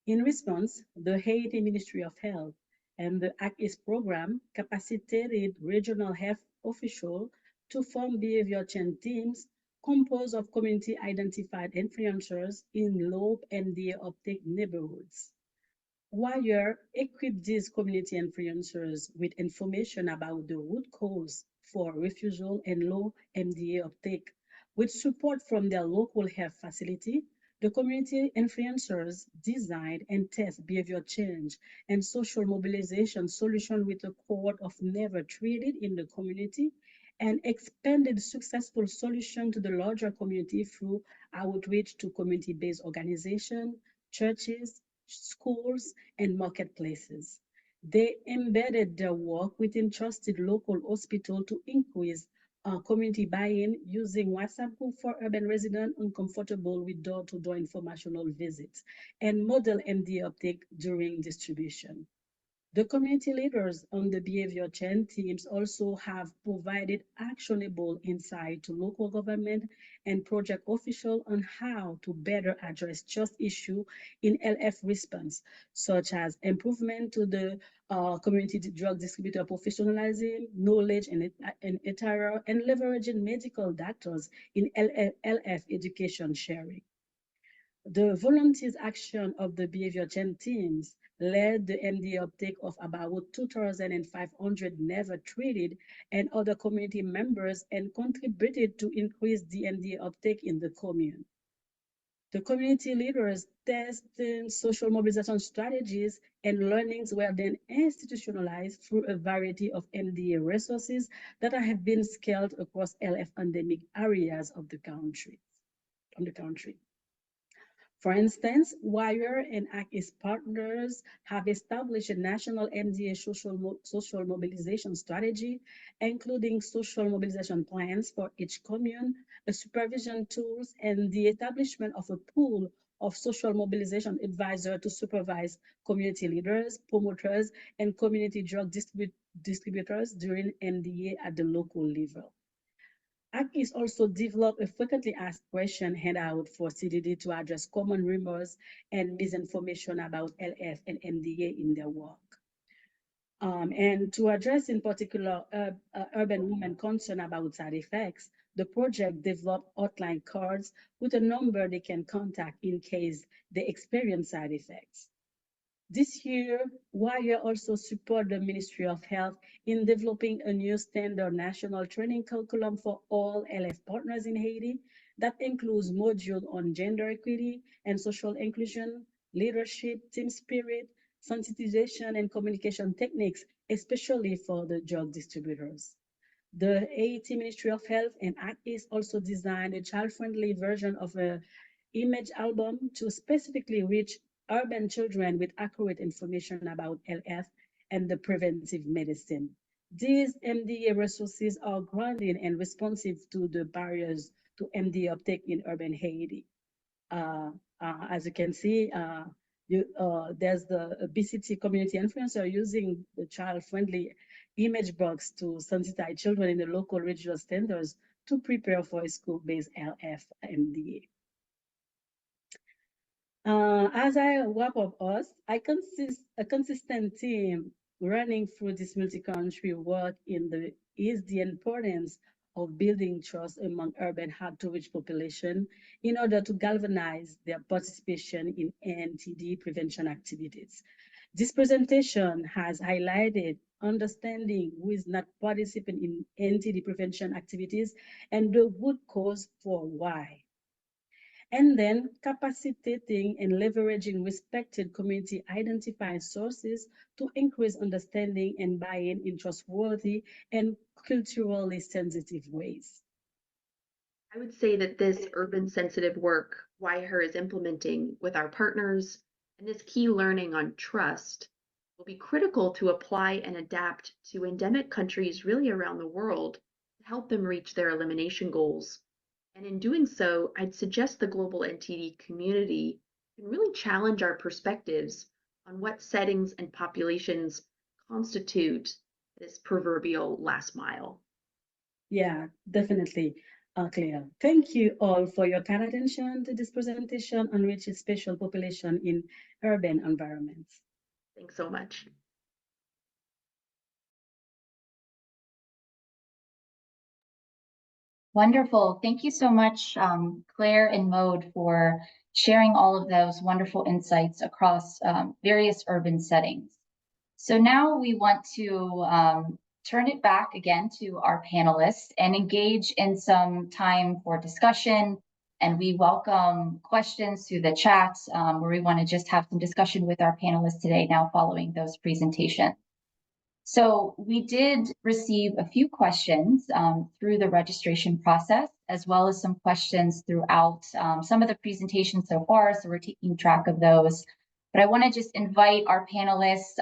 In response, the Haiti Ministry of Health and the ACIS program capacitated regional health officials to form behavior change teams composed of community identified influencers in low MDA uptake neighborhoods. Wire equipped these community influencers with information about the root cause for refusal and low MDA uptake. With support from their local health facility, the community influencers designed and test behavior change and social mobilization solution with a cohort of never treated in the community and expanded successful solution to the larger community through outreach to community-based organizations, churches, schools, and marketplaces. They embedded their work within trusted local hospitals to increase community buy-in using WhatsApp group for urban residents uncomfortable with door-to-door informational visits and model MD uptake during distribution. The community leaders on the behavior change teams also have provided actionable insight to local government and project officials on how to better address just issue in LF response, such as improvement to the community drug distributor professionalism, knowledge and attire, and leveraging medical doctors in LF education sharing. The volunteers' action of the behavior change teams led the MD uptake of about 2,500 never treated and other community members and contributed to increase the MD uptake in the commune. The community leaders tested social mobilization strategies and learnings were then institutionalized through a variety of MDA resources that have been scaled across LF endemic areas of the country. For instance, WIRE and ACIS partners have established a national MDA social mobilization strategy, including social mobilization plans for each commune, a supervision tools, and the establishment of a pool of social mobilization advisors to supervise community leaders, promoters, and community drug distributors during MDA at the local level. ACIS also developed a frequently asked question handout for CDD to address common rumors and misinformation about LF and MDA in their work. And to address in particular urban women concern about side effects, the project developed hotline cards with a number they can contact in case they experience side effects. This year, WIRE also support the Ministry of Health in developing a new standard national training curriculum for all LF partners in Haiti that includes modules on gender equity and social inclusion, leadership, team spirit, sensitization, and communication techniques, especially for the drug distributors. The Haiti Ministry of Health and ACIS also designed a child-friendly version of an image album to specifically reach urban children with accurate information about LF and the preventive medicine. These MDA resources are grounded and responsive to the barriers to MDA uptake in urban Haiti. As you can see, there's the BCT community influencer using the child-friendly image box to sensitize children in the local regional standards to prepare for a school-based LF MDA. As I wrap up us, a consistent team running through this multi-country work is the importance of building trust among urban hard-to-reach population in order to galvanize their participation in NTD prevention activities. This presentation has highlighted understanding who is not participating in NTD prevention activities and the root cause for why. and then capacitating and leveraging respected community identified sources to increase understanding and buy-in in trustworthy and culturally sensitive ways. I would say that this urban sensitive work YHER is implementing with our partners and this key learning on trust will be critical to apply and adapt to endemic countries really around the world to help them reach their elimination goals. And in doing so, I'd suggest the global NTD community can really challenge our perspectives on what settings and populations constitute this proverbial last mile. Yeah, definitely, Claire. Thank you all for your kind attention to this presentation on reaching special population in urban environments. Thanks so much. Wonderful. Thank you so much, Claire and Maude, for sharing all of those wonderful insights across various urban settings. So now we want to turn it back again to our panelists and engage in some time for discussion. And we welcome questions through the chat where we want to just have some discussion with our panelists today now following those presentations. So we did receive a few questions through the registration process, as well as some questions throughout some of the presentations so far. So we're taking track of those. But I want to just invite our panelists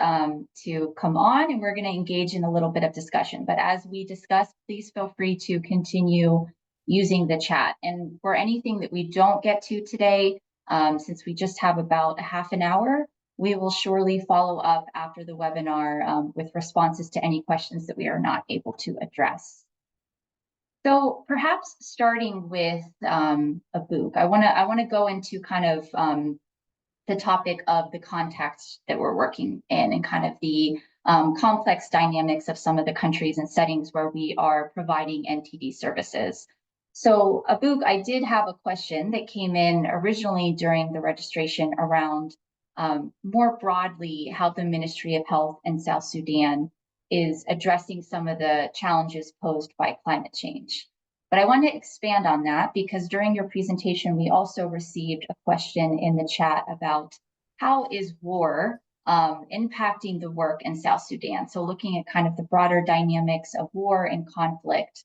to come on, and we're going to engage in a little bit of discussion. But as we discuss, please feel free to continue using the chat. And for anything that we don't get to today, since we just have about a half an hour, we will surely follow up after the webinar with responses to any questions that we are not able to address. So perhaps starting with Abouk, I want to go into kind of the topic of the context that we're working in and kind of the complex dynamics of some of the countries and settings where we are providing NTD services. So Abouk, I did have a question that came in originally during the registration around more broadly how the Ministry of Health in South Sudan is addressing some of the challenges posed by climate change. But I want to expand on that because during your presentation, we also received a question in the chat about how is war impacting the work in South Sudan? So looking at kind of the broader dynamics of war and conflict.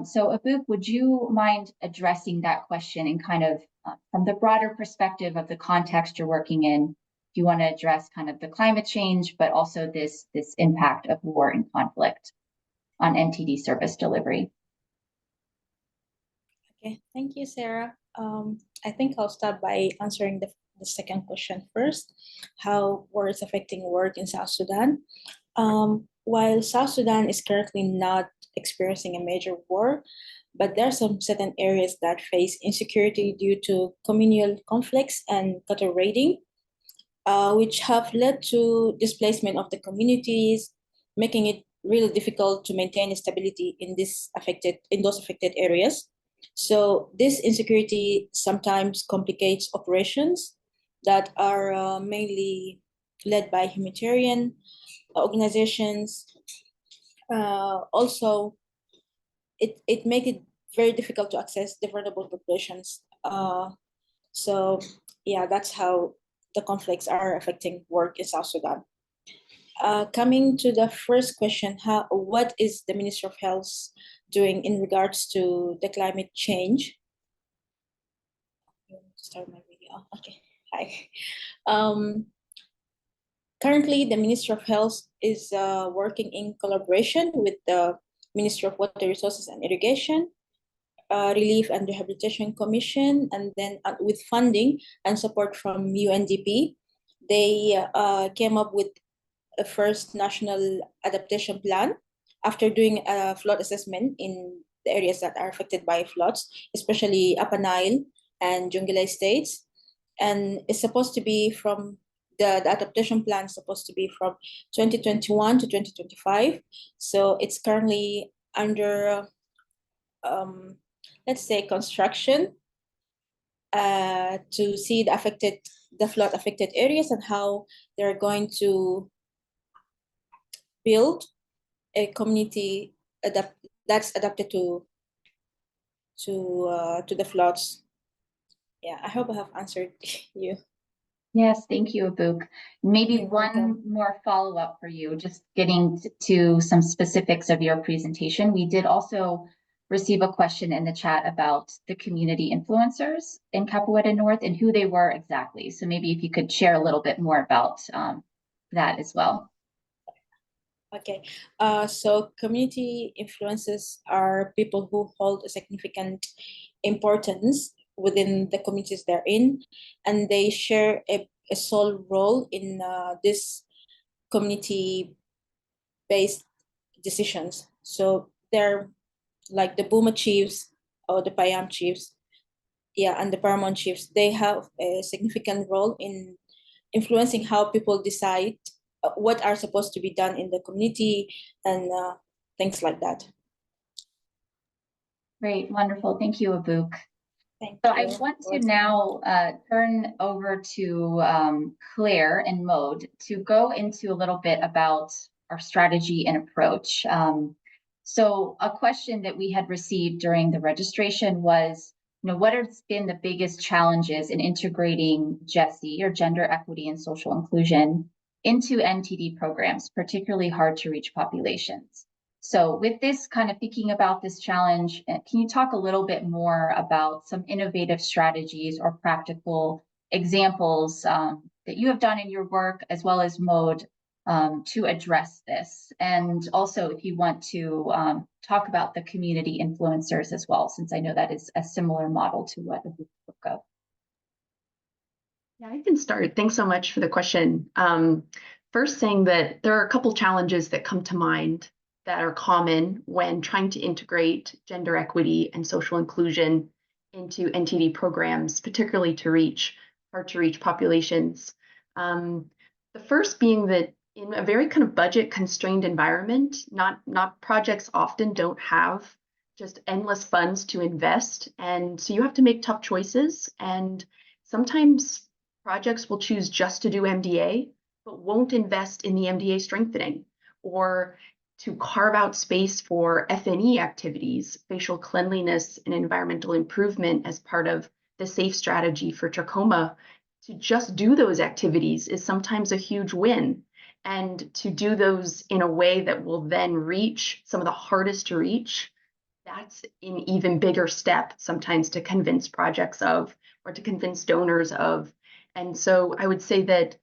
So Abouk, would you mind addressing that question and kind of from the broader perspective of the context you're working in? You want to address kind of the climate change, but also this impact of war and conflict on NTD service delivery. Okay, thank you, Sarah. I think I'll start by answering the second question first, how war is affecting work in South Sudan. While South Sudan is currently not experiencing a major war, but there are some certain areas that face insecurity due to communal conflicts and cattle raiding, which have led to displacement of the communities, making it really difficult to maintain stability in those affected areas. So this insecurity sometimes complicates operations that are mainly led by humanitarian organizations. Also, it makes it very difficult to access the vulnerable populations. So yeah, that's how the conflicts are affecting work in South Sudan. Coming to the first question, what is the Ministry of Health doing in regards to the climate change? Start my video. Okay. Hi. Currently, the Ministry of Health is working in collaboration with the Ministry of Water Resources and Irrigation, Relief and Rehabilitation Commission, and then with funding and support from UNDP, they came up with a first national adaptation plan after doing a flood assessment in the areas that are affected by floods, especially Upper Nile and Jonglei states. And it's supposed to be from the adaptation plan is supposed to be from 2021 to 2025. So it's currently under, let's say, construction to see the flood affected areas and how they're going to build a community that's adapted to the floods. Yeah, I hope I have answered you. Yes, thank you, Abuk. Maybe You're one welcome. more follow-up for you, just getting to some specifics of your presentation. We did also receive a question in the chat about the community influencers in Capoeira North and who they were exactly. So maybe if you could share a little bit more about that as well. Okay, so community influencers are people who hold a significant importance within the communities they're in, and they share a sole role in this community-based decisions. So they're like the Buma chiefs or the Payam chiefs, yeah, and the Paramount chiefs. They have a significant role in influencing how people decide what are supposed to be done in the community and things like that. Great, wonderful. Thank you, Abuk. Thank So you. I want to now turn over to Claire and Maude to go into a little bit about our strategy and approach. So a question that we had received during the registration was, what has been the biggest challenges in integrating GESI, or gender equity and social inclusion, into NTD programs, particularly hard to reach populations? So with this kind of thinking about this challenge, can you talk a little bit more about some innovative strategies or practical examples that you have done in your work, as well as Maude, to address this? And also, if you want to talk about the community influencers as well, since I know that is a similar model to what Abuk spoke of. Yeah, I can start. Thanks so much for the question. First, saying that there are a couple challenges that come to mind that are common when trying to integrate gender equity and social inclusion into NTD programs, particularly to reach hard to reach populations. The first being that in a very kind of budget constrained environment, not projects often don't have just endless funds to invest. And so you have to make tough choices. And sometimes projects will choose just to do MDA, but won't invest in the MDA strengthening, or to carve out space for FNE activities, facial cleanliness and environmental improvement, as part of the SAFE strategy for trachoma. To just do those activities is sometimes a huge win. And to do those in a way that will then reach some of the hardest to reach, that's an even bigger step sometimes to convince projects of, or to convince donors of. And so I would say that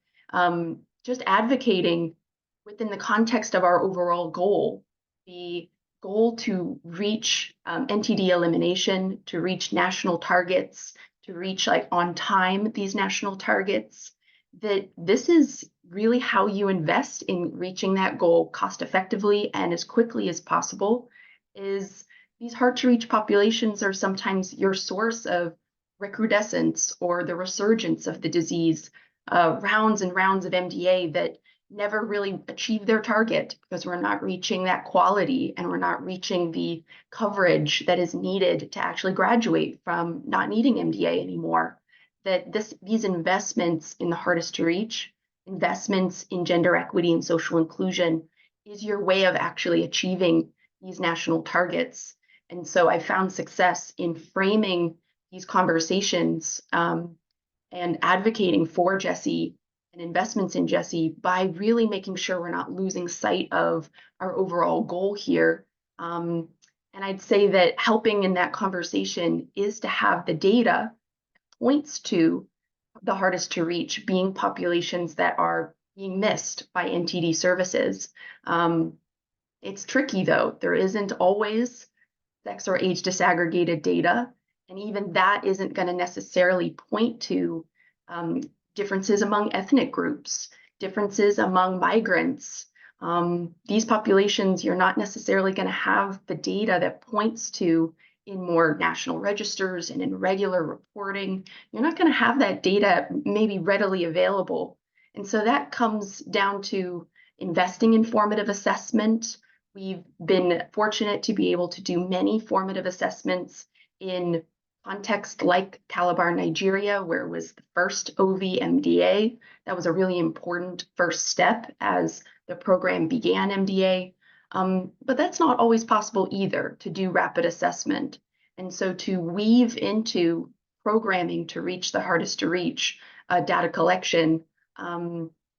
just advocating within the context of our overall goal, the goal to reach NTD elimination, to reach national targets, to reach on time these national targets, that this is really how you invest in reaching that goal cost effectively and as quickly as possible. Is these hard to reach populations are sometimes your source of recrudescence or the resurgence of the disease, rounds and rounds of MDA that never really achieve their target because we're not reaching that quality and we're not reaching the coverage that is needed to actually graduate from not needing MDA anymore. That these investments in the hardest to reach, investments in gender equity and social inclusion, is your way of actually achieving these national targets. And so I found success in framing these conversations and advocating for GESI and investments in GESI by really making sure we're not losing sight of our overall goal here. And I'd say that helping in that conversation is to have the data points to the hardest to reach being populations that are being missed by NTD services. It's tricky though. There isn't always sex or age disaggregated data. And even that isn't going to necessarily point to differences among ethnic groups, differences among migrants. These populations, you're not necessarily going to have the data that points to in more national registers and in regular reporting. You're not going to have that data maybe readily available. And so that comes down to investing in formative assessment. We've been fortunate to be able to do many formative assessments in context like Calabar, Nigeria, where it was the first OV MDA. That was a really important first step as the program began MDA. But that's not always possible either, to do rapid assessment. And so to weave into programming to reach the hardest to reach data collection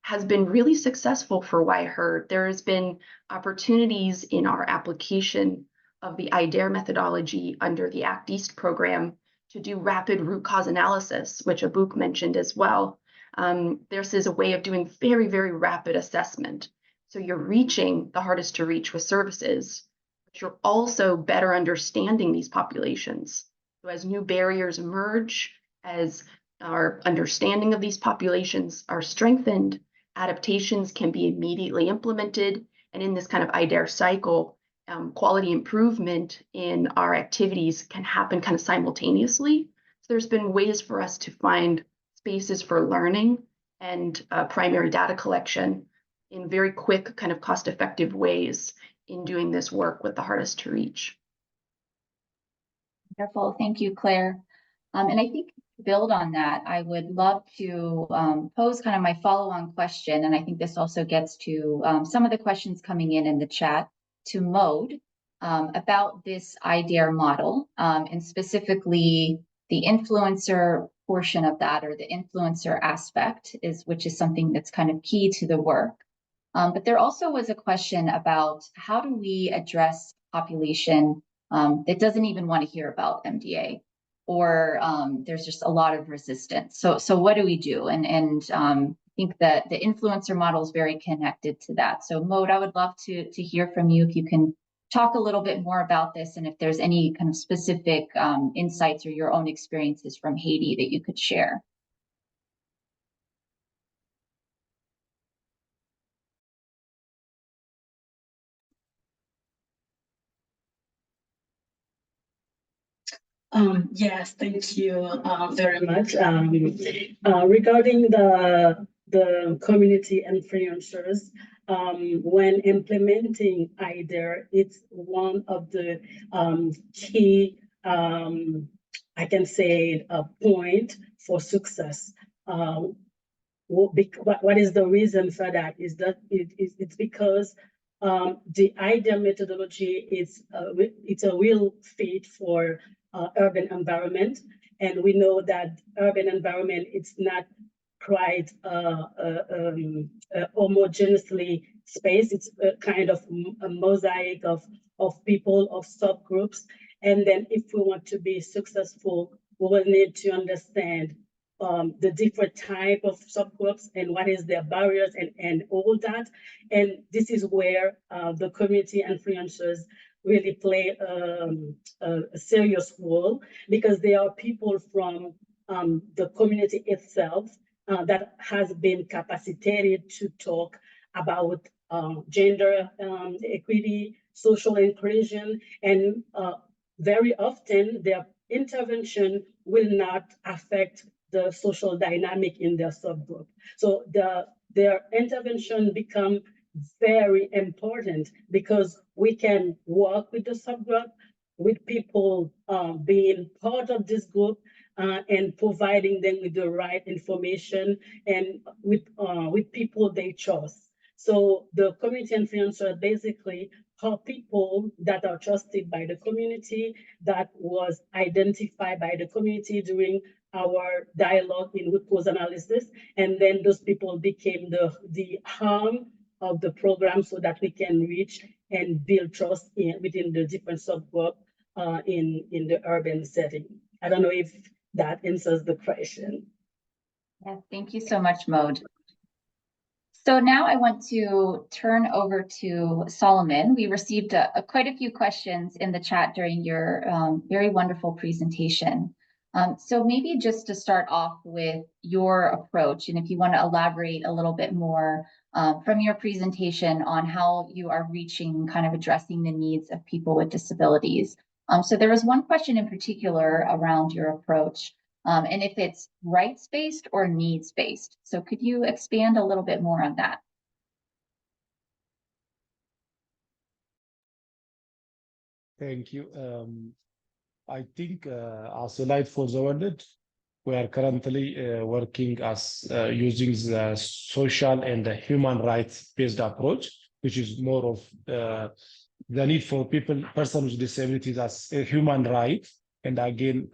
has been really successful for YHERD. There has been opportunities in our application of the IDARE methodology under the Act East program to do rapid root cause analysis, which Abuk mentioned as well. This is a way of doing very, very rapid assessment. So you're reaching the hardest to reach with services, but you're also better understanding these populations. So as new barriers emerge, as our understanding of these populations are strengthened, adaptations can be immediately implemented. And in this kind of IDARE cycle, quality improvement in our activities can happen kind of simultaneously. So there's been ways for us to find spaces for learning and primary data collection in very quick, kind of cost-effective ways in doing this work with the hardest to reach. Wonderful. Thank you, Claire. And I think to build on that, I would love to pose kind of my follow-on question, and I think this also gets to some of the questions coming in the chat to Mode about this IDARE model, and specifically the influencer portion of that, or the influencer aspect, which is something that's kind of key to the work. But there also was a question about how do we address population that doesn't even want to hear about MDA, or there's just a lot of resistance. So what do we do? And I think that the influencer model is very connected to that. So Mode, I would love to hear from you if you can talk a little bit more about this, and if there's any kind of specific insights or your own experiences from Haiti that you could share. Yes, thank you very much. Regarding the community influencers, when implementing IDARE, it's one of the key, I can say, a point for success. What is the reason for that? Is that it's because the IDARE methodology it's a real fit for urban environment, and we know that urban environment it's not quite homogeneously spaced. It's a kind of a mosaic of people, of subgroups, and then if we want to be successful, we will need to understand the different type of subgroups and what is their barriers and all that. And this is where the community influencers really play a serious role, because they are people from the community itself that has been capacitated to talk about gender equity, social inclusion, and very often their intervention will not affect the social dynamic in their subgroup. So their intervention become very important, because we can work with the subgroup, with people being part of this group, and providing them with the right information, and with people they trust. So the community influencer basically are people that are trusted by the community, that was identified by the community during our dialogue in root cause analysis, and then those people became the arm of the program, so that we can reach and build trust within the different subgroup in the urban setting. I don't know if that answers the question. Yeah, thank you so much, Mode. So now I want to turn over to Solomon. We received quite a few questions in the chat during your very wonderful presentation. So maybe just to start off with your approach, and if you want to elaborate a little bit more from your presentation on how you are reaching, kind of addressing the needs of people with disabilities. So there was one question in particular around your approach, and if it's rights-based or needs-based. So could you expand a little bit more on that? Thank you. I think as a Light for the World, we are currently working as using the social and the human rights-based approach, which is more of the need for persons with disabilities as a human right. And again,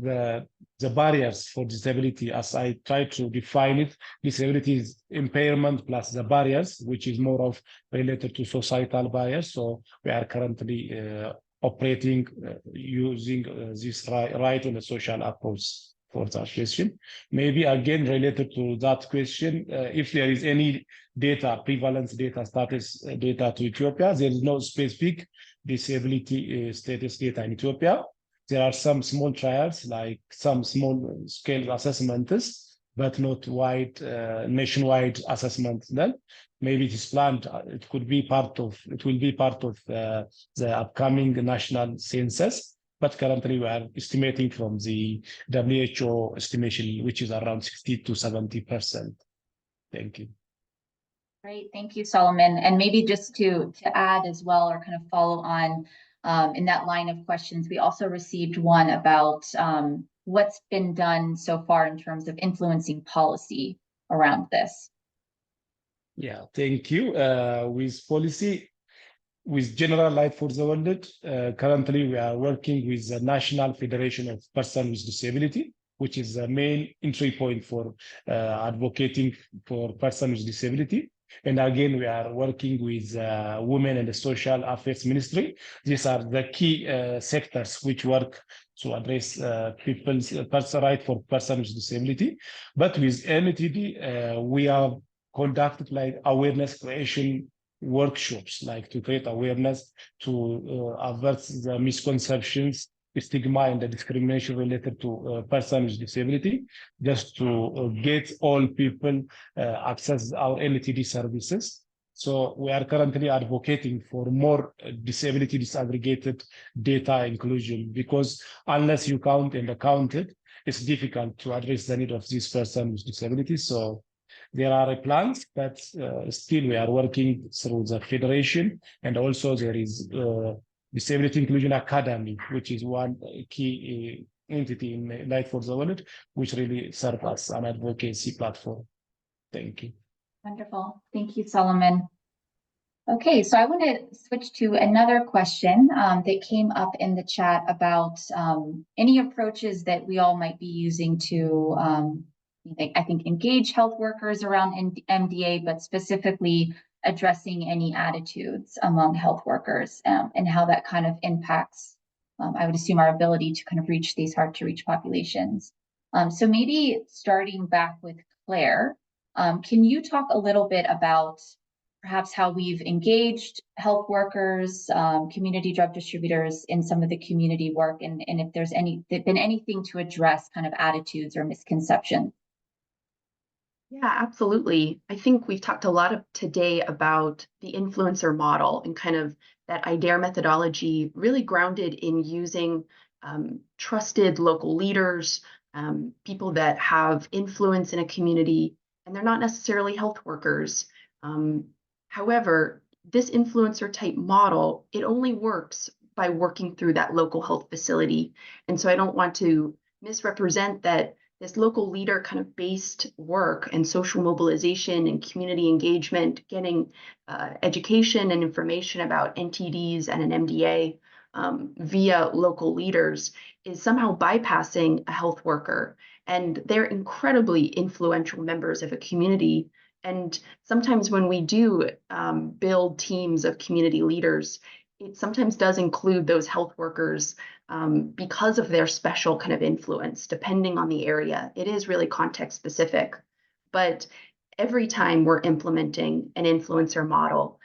the barriers for disability, as I try to define it. Disability is impairment plus the barriers, which is more of related to societal bias. So we are currently operating using this right in a social approach for that question. Maybe again related to that question, if there is any data, prevalence data, status data to Ethiopia, there is no specific disability status data in Ethiopia. There are some small trials, like some small scale assessments, but not wide, nationwide assessment. Then maybe it is planned. It will be part of the upcoming national census. But currently, we are estimating from the WHO estimation, which is around 60 to 70%. Thank you. Great, thank you, Solomon. And maybe just to add as well, or kind of follow on in that line of questions, we also received one about what's been done so far in terms of influencing policy around this. Yeah, thank you. With policy, with General Life for the World, currently we are working with the National Federation of Persons with Disability, which is the main entry point for advocating for persons with disability. And again, we are working with Women and the Social Affairs Ministry. These are the key sectors which work to address people's right for persons with disability. But with NTD, we have conducted like awareness creation workshops, like to create awareness to avert the misconceptions, stigma, and the discrimination related to persons with disability, just to get all people access our NTD services. So we are currently advocating for more disability disaggregated data inclusion, because unless you count and account it, it's difficult to address the need of this person with disability. So there are plans, but still we are working through the federation, and also there is Disability Inclusion Academy, which is one key entity in Life for the World, which really serves as an advocacy platform. Thank you. Wonderful. Thank you, Solomon. Okay, so I want to switch to another question that came up in the chat about any approaches that we all might be using to, I think, engage health workers around MDA, but specifically addressing any attitudes among health workers and how that kind of impacts, I would assume, our ability to kind of reach these hard to reach populations. So maybe starting back with Claire, can you talk a little bit about perhaps how we've engaged health workers, community drug distributors in some of the community work, and if there's been anything to address kind of attitudes or misconceptions? Yeah, absolutely. I think we've talked a lot today about the influencer model and kind of that IDARE methodology, really grounded in using trusted local leaders, people that have influence in a community, and they're not necessarily health workers. However, this influencer type model, it only works by working through that local health facility. And so I don't want to misrepresent that this local leader kind of based work and social mobilization and community engagement, getting education and information about NTDs and an MDA via local leaders is somehow bypassing a health worker. And they're incredibly influential members of a community. And sometimes when we do build teams of community leaders, it sometimes does include those health workers because of their special kind of influence, depending on the area. It is really context specific. But every time we're implementing an influencer model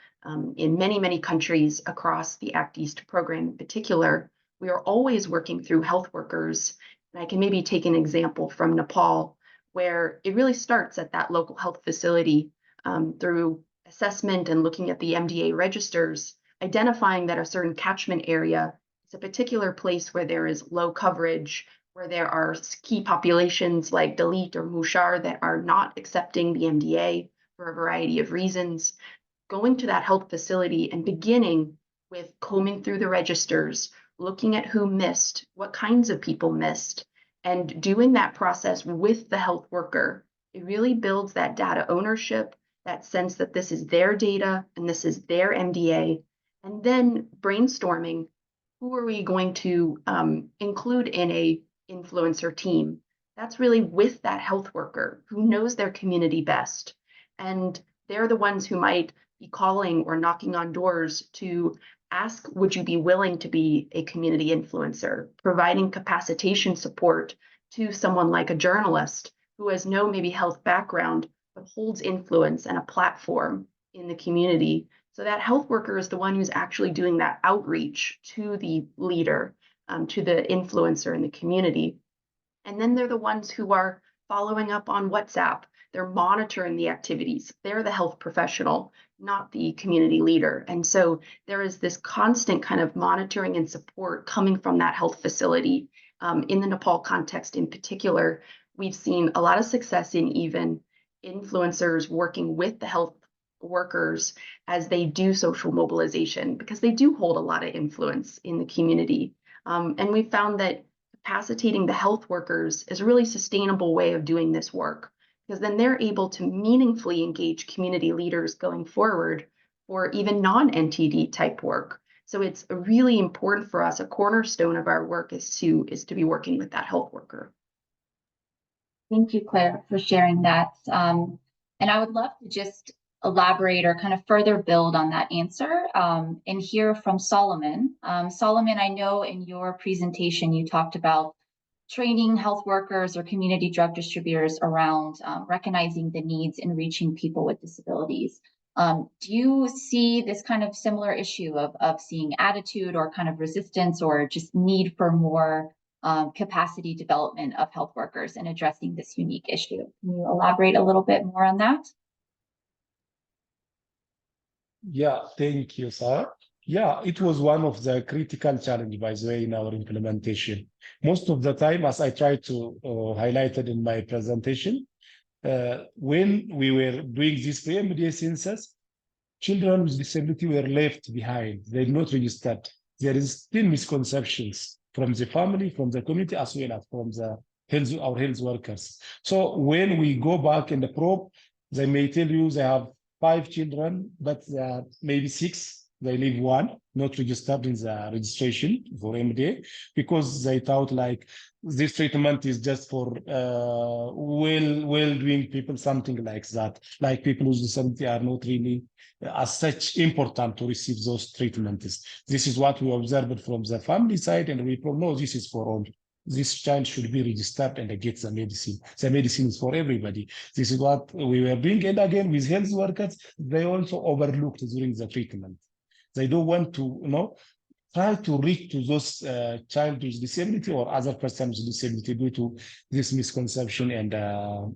in many, many countries across the ACT East program in particular, we are always working through health workers. And I can maybe take an example from Nepal, where it really starts at that local health facility through assessment and looking at the MDA registers, identifying that a certain catchment area is a particular place where there is low coverage, where there are key populations like Dalit or Mushar that are not accepting the MDA for a variety of reasons. Going to that health facility and beginning with combing through the registers, looking at who missed, what kinds of people missed, and doing that process with the health worker. It really builds that data ownership, that sense that this is their data and this is their MDA, and then brainstorming who are we going to include in a influencer team, that's really with that health worker who knows their community best. And they're the ones who might be calling or knocking on doors to ask, would you be willing to be a community influencer, providing capacitation support to someone like a journalist who has no maybe health background, but holds influence and a platform in the community. So that health worker is the one who's actually doing that outreach to the leader, to the influencer in the community. And then they're the ones who are following up on WhatsApp. They're monitoring the activities. They're the health professional, not the community leader. And so there is this constant kind of monitoring and support coming from that health facility. In the Nepal context in particular, we've seen a lot of success in even influencers working with the health workers as they do social mobilization, because they do hold a lot of influence in the community. And we found that capacitating the health workers is a really sustainable way of doing this work, because then they're able to meaningfully engage community leaders going forward for even non-NTD type work. So it's really important for us. A cornerstone of our work is to be working with that health worker. Thank you, Claire, for sharing that. And I would love to just elaborate or kind of further build on that answer and hear from Solomon. Solomon, I know in your presentation you talked about training health workers or community drug distributors around recognizing the needs and reaching people with disabilities. Do you see this kind of similar issue of seeing attitude or kind of resistance or just need for more capacity development of health workers in addressing this unique issue? Can you elaborate a little bit more on that? Yeah, thank you, Sara. Yeah, it was one of the critical challenges, by the way, in our implementation. Most of the time, as I tried to highlight it in my presentation, when we were doing this pre-MDA census, children with disability were left behind. They're not registered. There is still misconceptions from the family, from the community, as well as from the our health workers. So when we go back in the probe, they may tell you they have 5 children, but maybe 6. They leave 1, not registered in the registration for MDA, because they thought like this treatment is just for well-doing people, something like that. Like people with disability are not really as such important to receive those treatments. This is what we observed from the family side, and we know this is for all. This child should be registered and get the medicine. The medicine is for everybody. This is what we were doing. And again, with health workers, they also overlooked during the treatment. They don't want to, try to reach to those child with disability or other persons with disability due to this misconception and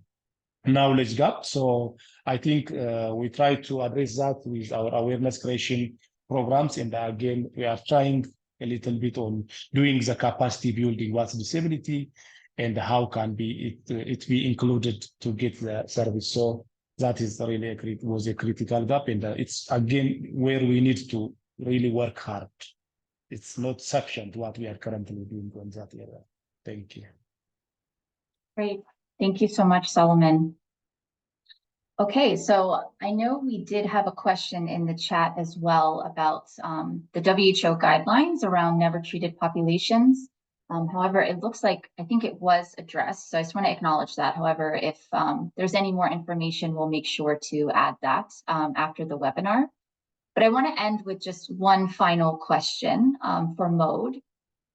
knowledge gap. So I think we try to address that with our awareness creation programs. And again, we are trying a little bit on doing the capacity building, what's disability and how can it be included to get the service. So that is really was a critical gap, and it's again where we need to really work hard. It's not sufficient what we are currently doing on that area. Thank you. Great. Thank you so much, Solomon. Okay, so I know we did have a question in the chat as well about the WHO guidelines around never treated populations. However, it looks like, I think it was addressed, so I just want to acknowledge that. However, if there's any more information, we'll make sure to add that after the webinar. But I want to end with just one final question for Mode.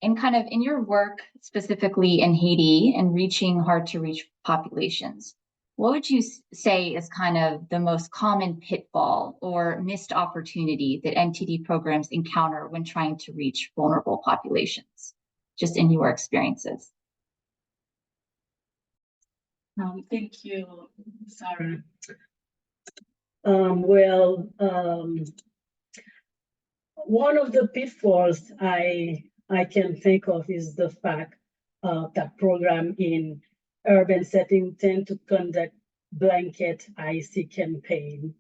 And kind of in your work, specifically in Haiti and reaching hard to reach populations, what would you say is kind of the most common pitfall or missed opportunity that NTD programs encounter when trying to reach vulnerable populations, just in your experiences? Thank you, Sara. One of the pitfalls I can think of is the fact that program in urban setting tend to conduct blanket IC campaign,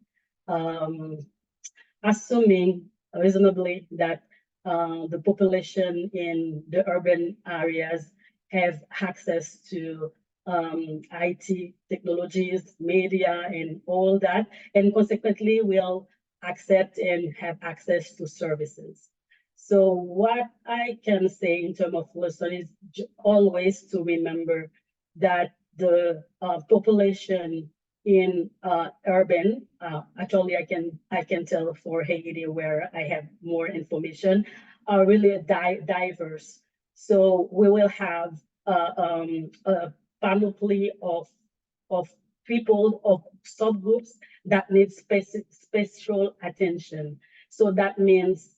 assuming reasonably that the population in the urban areas have access to IT technologies, media, and all that, and consequently will accept and have access to services. So what I can say in terms of lesson is always to remember that the population in urban, actually I can tell for Haiti where I have more information, are really diverse. So we will have a panoply of people, of subgroups that need special attention. So that means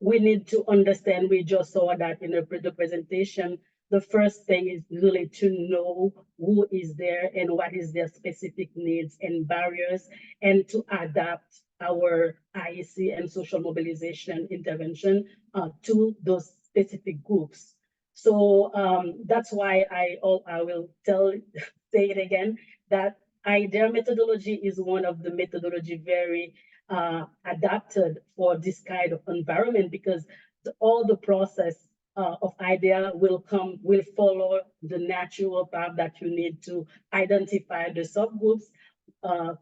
we need to understand, we just saw that in the presentation, the first thing is really to know who is there and what is their specific needs and barriers, and to adapt our IEC and social mobilization intervention to those specific groups. So that's why I will say it again, that IDEA methodology is one of the methodology very adapted for this kind of environment, because all the process of IDEA will follow the natural path that you need to identify the subgroups,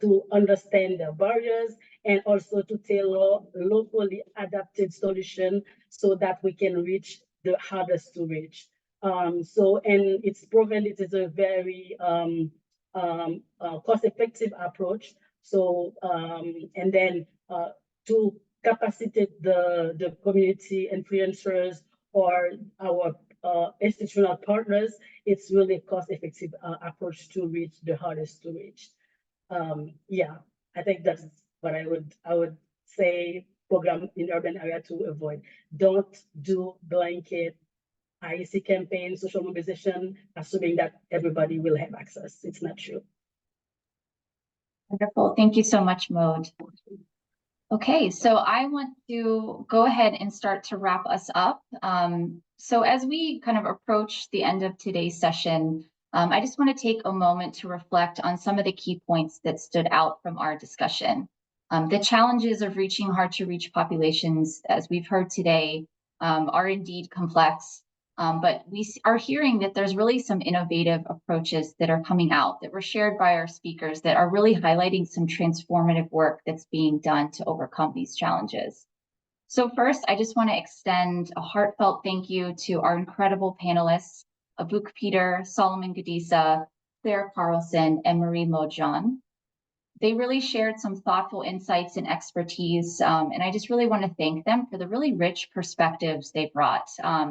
to understand the barriers, and also to tailor locally adapted solution so that we can reach the hardest to reach. And it's proven it is a very cost-effective approach. So, and then to capacitate the community influencers or our institutional partners, it's really a cost-effective approach to reach the hardest to reach. Yeah, I think that's what I would say. Program in urban area to avoid. Don't do blanket IEC campaign, social mobilization, assuming that everybody will have access. It's not true. Wonderful. Thank you so much, Maud. Okay, so I want to go ahead and start to wrap us up. So as we kind of approach the end of today's session, I just want to take a moment to reflect on some of the key points that stood out from our discussion. The challenges of reaching hard to reach populations, as we've heard today, are indeed complex. But we are hearing that there's really some innovative approaches that are coming out that were shared by our speakers that are really highlighting some transformative work that's being done to overcome these challenges. So first, I just want to extend a heartfelt thank you to our incredible panelists, Abuk Peter, Solomon Gadisa, Claire Carlson, and Marie Mojan. They really shared some thoughtful insights and expertise, and I just really want to thank them for the really rich perspectives they brought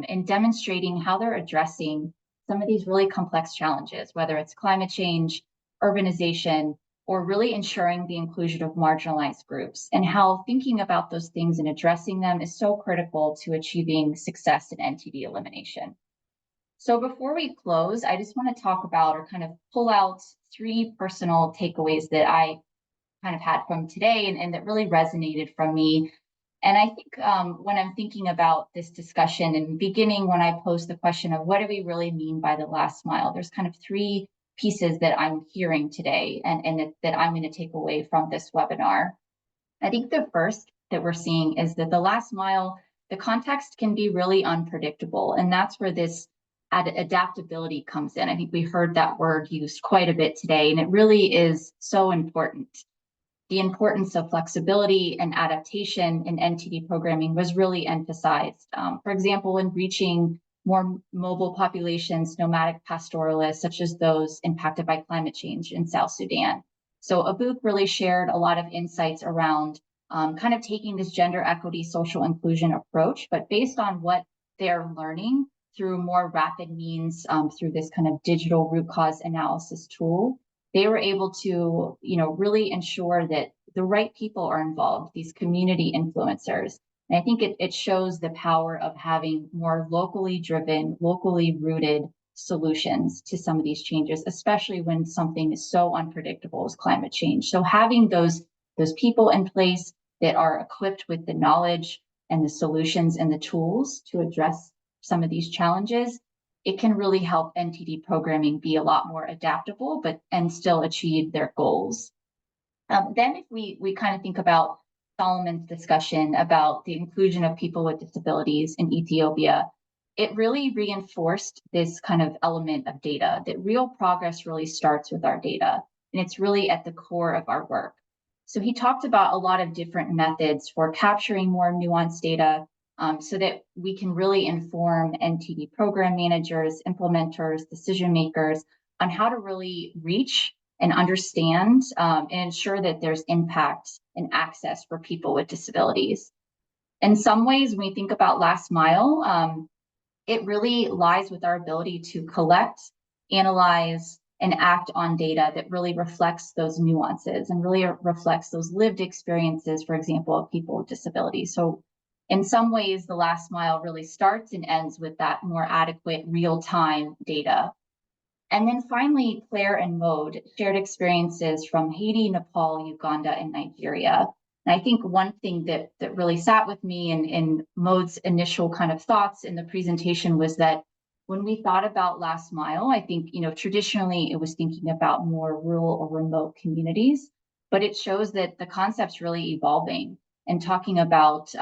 in demonstrating how they're addressing some of these really complex challenges, whether it's climate change, urbanization, or really ensuring the inclusion of marginalized groups, and how thinking about those things and addressing them is so critical to achieving success in NTD elimination. So before we close, I just want to talk about or kind of pull out 3 personal takeaways that I kind of had from today and that really resonated from me. And I think when I'm thinking about this discussion and beginning when I posed the question of what do we really mean by the last mile, there's kind of 3 pieces that I'm hearing today and that I'm going to take away from this webinar. I think the first that we're seeing is that the last mile, the context can be really unpredictable. And that's where this adaptability comes in. I think we heard that word used quite a bit today, and it really is so important. The importance of flexibility and adaptation in NTD programming was really emphasized. For example, in reaching more mobile populations, nomadic pastoralists, such as those impacted by climate change in South Sudan. So Abuk really shared a lot of insights around kind of taking this gender equity, social inclusion approach, but based on what they're learning through more rapid means, through this kind of digital root cause analysis tool, they were able to, really ensure that the right people are involved, these community influencers. And I think it shows the power of having more locally driven, locally rooted solutions to some of these changes, especially when something is so unpredictable as climate change. So having those people in place that are equipped with the knowledge and the solutions and the tools to address some of these challenges, it can really help NTD programming be a lot more adaptable, and still achieve their goals. Then if we kind of think about Solomon's discussion about the inclusion of people with disabilities in Ethiopia, it really reinforced this kind of element of data, that real progress really starts with our data, and it's really at the core of our work. So he talked about a lot of different methods for capturing more nuanced data so that we can really inform NTD program managers, implementers, decision makers on how to really reach and understand and ensure that there's impact and access for people with disabilities. In some ways, when we think about last mile, it really lies with our ability to collect, analyze, and act on data that really reflects those nuances and really reflects those lived experiences, for example, of people with disabilities. So in some ways, the last mile really starts and ends with that more adequate real-time data. And then finally, Claire and Maude shared experiences from Haiti, Nepal, Uganda, and Nigeria. And I think one thing that really sat with me in Maude's initial kind of thoughts in the presentation was that when we thought about last mile, I think, traditionally it was thinking about more rural or remote communities, but it shows that the concept's really evolving and talking about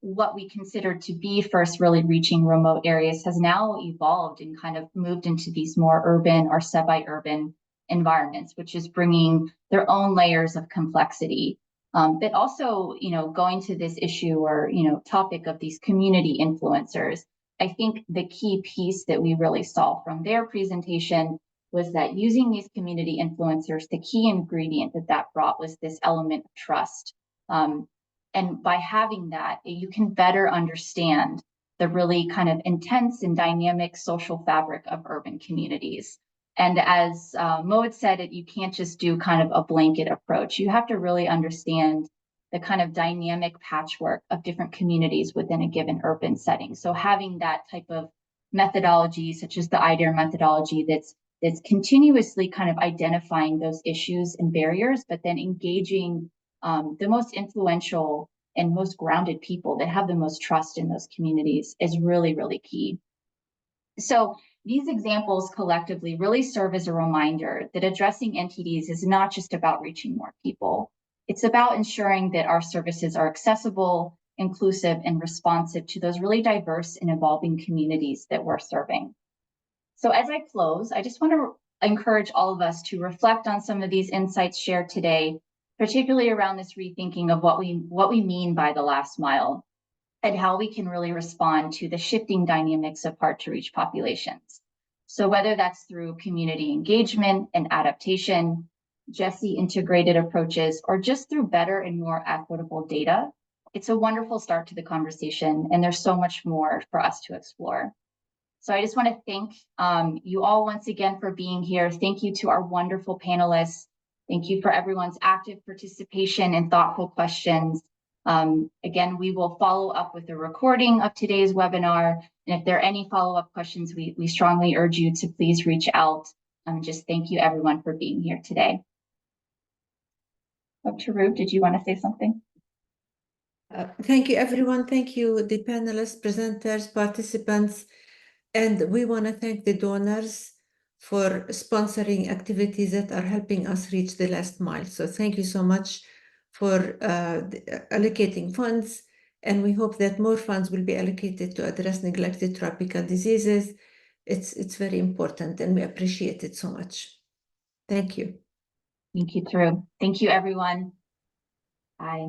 what we consider to be first really reaching remote areas has now evolved and kind of moved into these more urban or semi-urban environments, which is bringing their own layers of complexity. But also, going to this issue or, topic of these community influencers, I think the key piece that we really saw from their presentation was that using these community influencers, the key ingredient that brought was this element of trust. And by having that, you can better understand the really kind of intense and dynamic social fabric of urban communities. And as Maude said, you can't just do kind of a blanket approach. You have to really understand the kind of dynamic patchwork of different communities within a given urban setting. So having that type of methodology, such as the IDARE methodology, that's continuously kind of identifying those issues and barriers, but then engaging the most influential and most grounded people that have the most trust in those communities is really, really key. So these examples collectively really serve as a reminder that addressing NTDs is not just about reaching more people. It's about ensuring that our services are accessible, inclusive, and responsive to those really diverse and evolving communities that we're serving. So as I close, I just want to encourage all of us to reflect on some of these insights shared today, particularly around this rethinking of what we mean by the last mile and how we can really respond to the shifting dynamics of hard-to-reach populations. So whether that's through community engagement and adaptation, GESI integrated approaches, or just through better and more equitable data, it's a wonderful start to the conversation, and there's so much more for us to explore. So I just want to thank you all once again for being here. Thank you to our wonderful panelists. Thank you for everyone's active participation and thoughtful questions. Again, we will follow up with a recording of today's webinar. And if there are any follow-up questions, we strongly urge you to please reach out. Just thank you everyone for being here today. Dr. Rube, did you want to say something? Thank you, everyone. Thank you, the panelists, presenters, participants. And we want to thank the donors for sponsoring activities that are helping us reach the last mile. So thank you so much for allocating funds. And we hope that more funds will be allocated to address neglected tropical diseases. It's very important, and we appreciate it so much. Thank you. Thank you, Drew. Thank you, everyone. Bye.